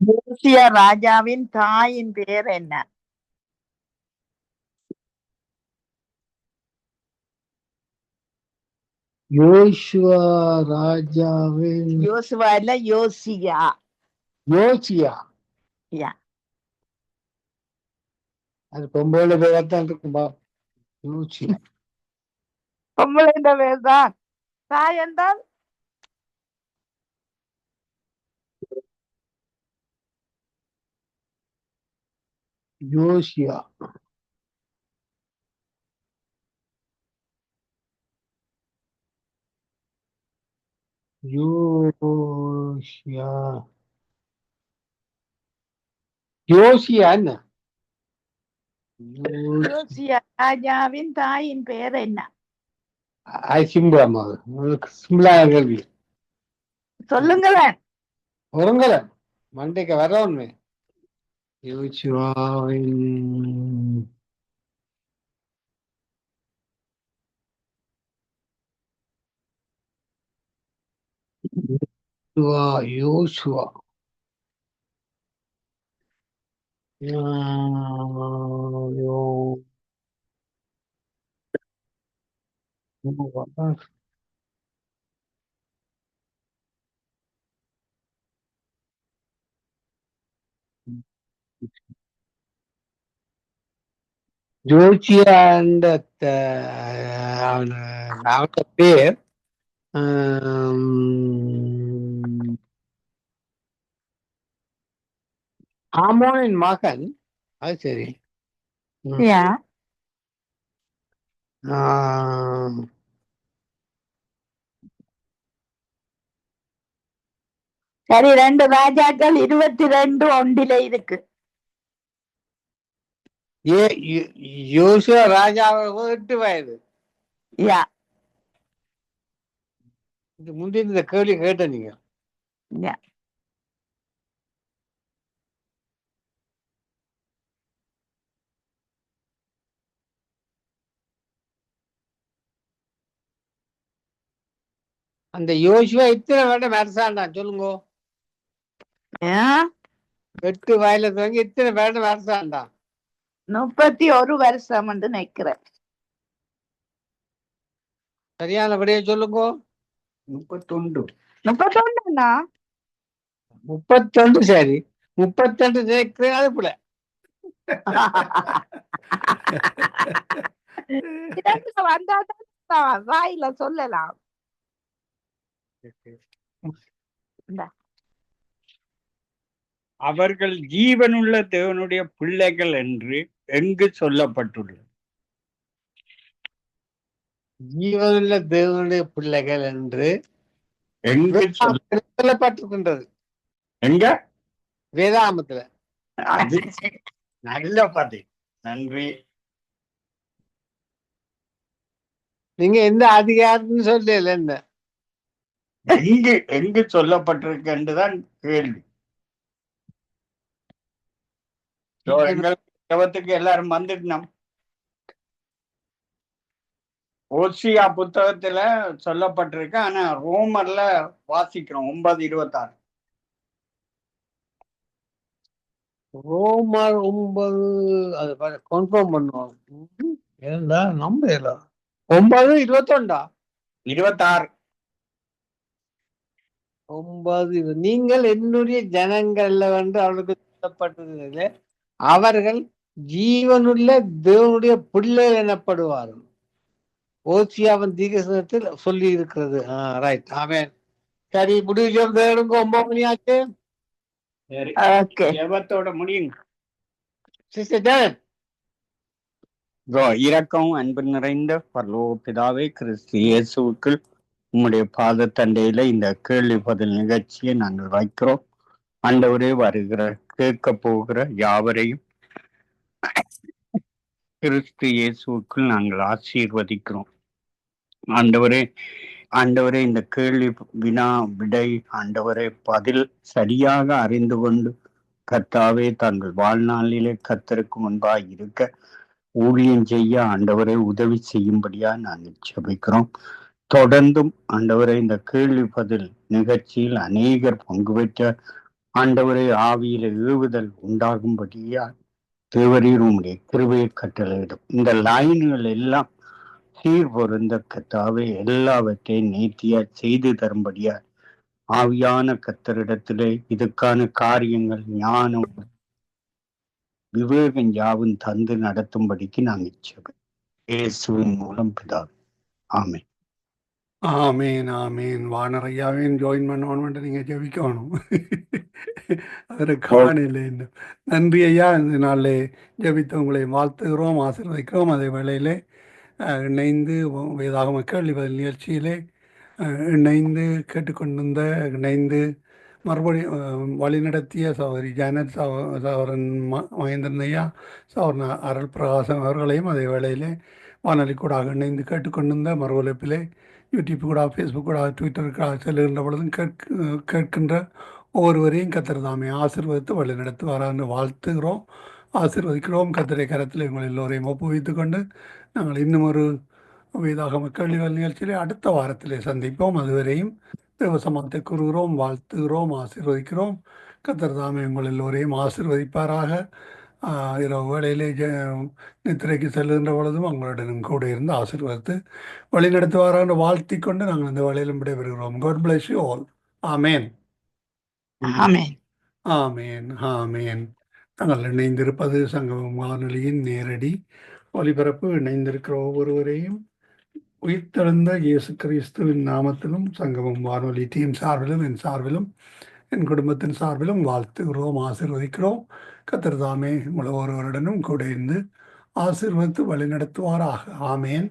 யோசியா ராஜாவின் தாயின் பேர் என்ன? யோசுவா ராஜாவின் யோசுவா இல்ல, யோசியா. யோசியா. யா. அது பொம்பளை பேர் தான் இருக்கும்பா. யோசியா பொம்பளை பேர் தான். தாய் என்றால் யோசியா. யோசியா யோசியா என்ன? யோசியா ராஜாவின் தாயின் பேர் என்ன? சிம்பிளா சிம்பிளா கேள்வி. சொல்லுங்களேன். ஒருங்கள மண்டைக்கு வர உண்மை. யோசுவாவின் யோசுவா ஜோசியா என்ற அவன பேர் ஆமோனின் மகன். அது சரி. யா சரி, 2 ராஜாக்கள் 22:1 இருக்கு. யோசுவா ராஜாவை 8 வயது. யா இது முந்தைய இந்த கேள்வி கேட்ட நீங்க. யா அந்த யோசுவா இத்தனை வருடம் அரசாண்டான் சொல்லுங்க. 8 வயதுல தொடங்கி இத்தனை வருடம் அரசாண்டான். 31 வருஷம் என்று நினைக்கிறேன். சரியான விடையை சொல்லுங்க. 31. 31 32. சரி, 32 நினைக்கிறேன். அது போல வந்தாதான் வாயில சொல்லலாம். அவர்கள் ஜீவனுள்ள தேவனுடைய பிள்ளைகள் என்று எங்கு சொல்லப்பட்டுள்ளது? ஜீவனுள்ள தேவனுடைய பிள்ளைகள் என்று எங்கு சொல்லப்பட்டிருக்கின்றது. எங்க? வேதாமத்துல. நல்ல பாதி. நன்றி. நீங்க எந்த அதிகாரம்னு சொல்லல. என்ன எங்கு சொல்லப்பட்டிருக்கு என்றுதான் கேள்வி. ஜபத்துக்கு எல்லாரும் வந்துட்டோம். ஓசியா புத்தகத்துல சொல்லப்பட்டிருக்கு. ஆனா ரோமர்ல வாசிக்கிறோம் 9:26. ரோமர் 9. அது கன்ஃபார்ம் பண்ணுவோம். ஏண்டா நம்பல. 9:21. 26. 9. நீங்கள் என்னுடைய ஜனங்கள்ல வந்து அவர்களுக்கு சொல்லப்பட்டது, அவர்கள் ஜீவனுள்ள தேவனுடைய பிள்ளைகள் எனப்படுவார்கள். ஓசியாவின் தீர்க்கதரிசனத்தில் சொல்லி இருக்கிறது. ரைட். ஆமென். சரி, முடிவு 9 மணி ஆச்சு. ஜெபத்தோட முடியுங்க. Sister Janet. இரக்கம் அன்பு நிறைந்த பரலோக பிதாவே, கிறிஸ்து இயேசுவுக்குள் உம்முடைய பாத தண்டையில இந்த கேள்வி பதில் நிகழ்ச்சியை நாங்கள் வைக்கிறோம். ஆண்டவரே, வருகிற கேட்க போகிற யாவரையும் கிறிஸ்து இயேசுவுக்குள் நாங்கள் ஆசீர்வதிக்கிறோம். ஆண்டவரே, இந்த கேள்வி வினா விடை ஆண்டவரே பதில் சரியாக அறிந்து கொண்டு கர்த்தாவே தங்கள் வாழ்நாளிலே கர்த்தருக்கு முன்பாக இருக்க ஊழியம் செய்ய ஆண்டவரை உதவி செய்யும்படியா நாங்கள் ஜெபிக்கிறோம். தொடர்ந்தும் ஆண்டவரை இந்த கேள்வி பதில் நிகழ்ச்சியில் அநேகர் பங்கு பெற்ற ஆண்டவரை ஆவியில ஏவுதல் உண்டாகும்படியா தேவரீர் உம்முடைய கிருபையை கட்டளையிடும். இந்த லைன்கள் எல்லாம் சீர் பொருந்த கர்த்தாவே எல்லாவற்றையும் நேர்த்தியா செய்து தரும்படியா ஆவியான கர்த்தரிடத்திலே இதுக்கான காரியங்கள் ஞானம் விவேகம் யாவும் தந்து நடத்தும்படிக்கு நாங்கள் ஜெபிக்கிறோம். இயேசுவின் மூலம் பிதாவே, ஆமென். ஆமேன் ஆமேன். வானரையாவையும் ஜாயின் பண்ணணும்னு நீங்க ஜெபிக்கணும். அவரை காணல இன்னும். நன்றி ஐயா. இந்த நாளிலே ஜெபித்து உங்களை வாழ்த்துகிறோம், ஆசீர்வதிக்கிறோம். அதே வேளையிலே இணைந்து வேதாகம கேள்வி பதில் நிகழ்ச்சியிலே இணைந்து இணைந்து மறுபடியும் வழிநடத்திய சகோதரி ஜானட், சகோதரன் மகேந்திரன் ஐயா, சகோதரன் அருள் பிரகாசம் அவர்களையும் அதே வேளையிலே வானொலி கூட இணைந்து கேட்டுக்கொண்டிருந்த மறுவலைப்பிலே யூடியூப் கூட, ஃபேஸ்புக் கூட, ட்விட்டருக்கு செல்லுகின்ற பொழுதும் கேட்கின்ற ஒவ்வொருவரையும் கத்தர் தாமே ஆசீர்வதித்து வழிநடத்துவாரான்னு வாழ்த்துகிறோம், ஆசீர்வதிக்கிறோம். கத்தரை கரத்தில் உங்கள் எல்லோரையும் ஒப்புவித்துக் கொண்டு நாங்கள் இன்னும் ஒரு வேதாகம கேள்விகள் நிகழ்ச்சியிலே அடுத்த வாரத்திலே சந்திப்போம். அதுவரையும் தேவசமானத்தை கூறுகிறோம், வாழ்த்துகிறோம், ஆசீர்வதிக்கிறோம். கத்தர் தாமே உங்கள் எல்லோரையும் ஆசீர்வதிப்பாராக. இரவு வேளையிலே நித்திரைக்கு செல்லுகின்ற பொழுதும் உங்களுடனும் கூட இருந்து ஆசீர்வதித்து வழிநடத்துவாராக வாழ்த்தி கொண்டு நாங்கள் இந்த வேளையிலும் விடைபெறுகிறோம். God bless you all. ஆமேன். ஆமென். ஆமேன். ஆமேன். நாங்கள் இணைந்திருப்பது சங்கமம் வானொலியின் நேரடி ஒலிபரப்பு. இணைந்திருக்கிற ஒவ்வொருவரையும் உயிர்த்தெழுந்த இயேசு கிறிஸ்துவின் நாமத்திலும் சங்கமம் வானொலி டீம் சார்பிலும் என் சார்பிலும் என் குடும்பத்தின் சார்பிலும் வாழ்த்துகிறோம், ஆசீர்வதிக்கிறோம். கர்த்தர் தாமே உங்கள் ஒருவருடனும் கூட இருந்து ஆசீர்வதித்து வழிநடத்துவாராக. ஆமேன்.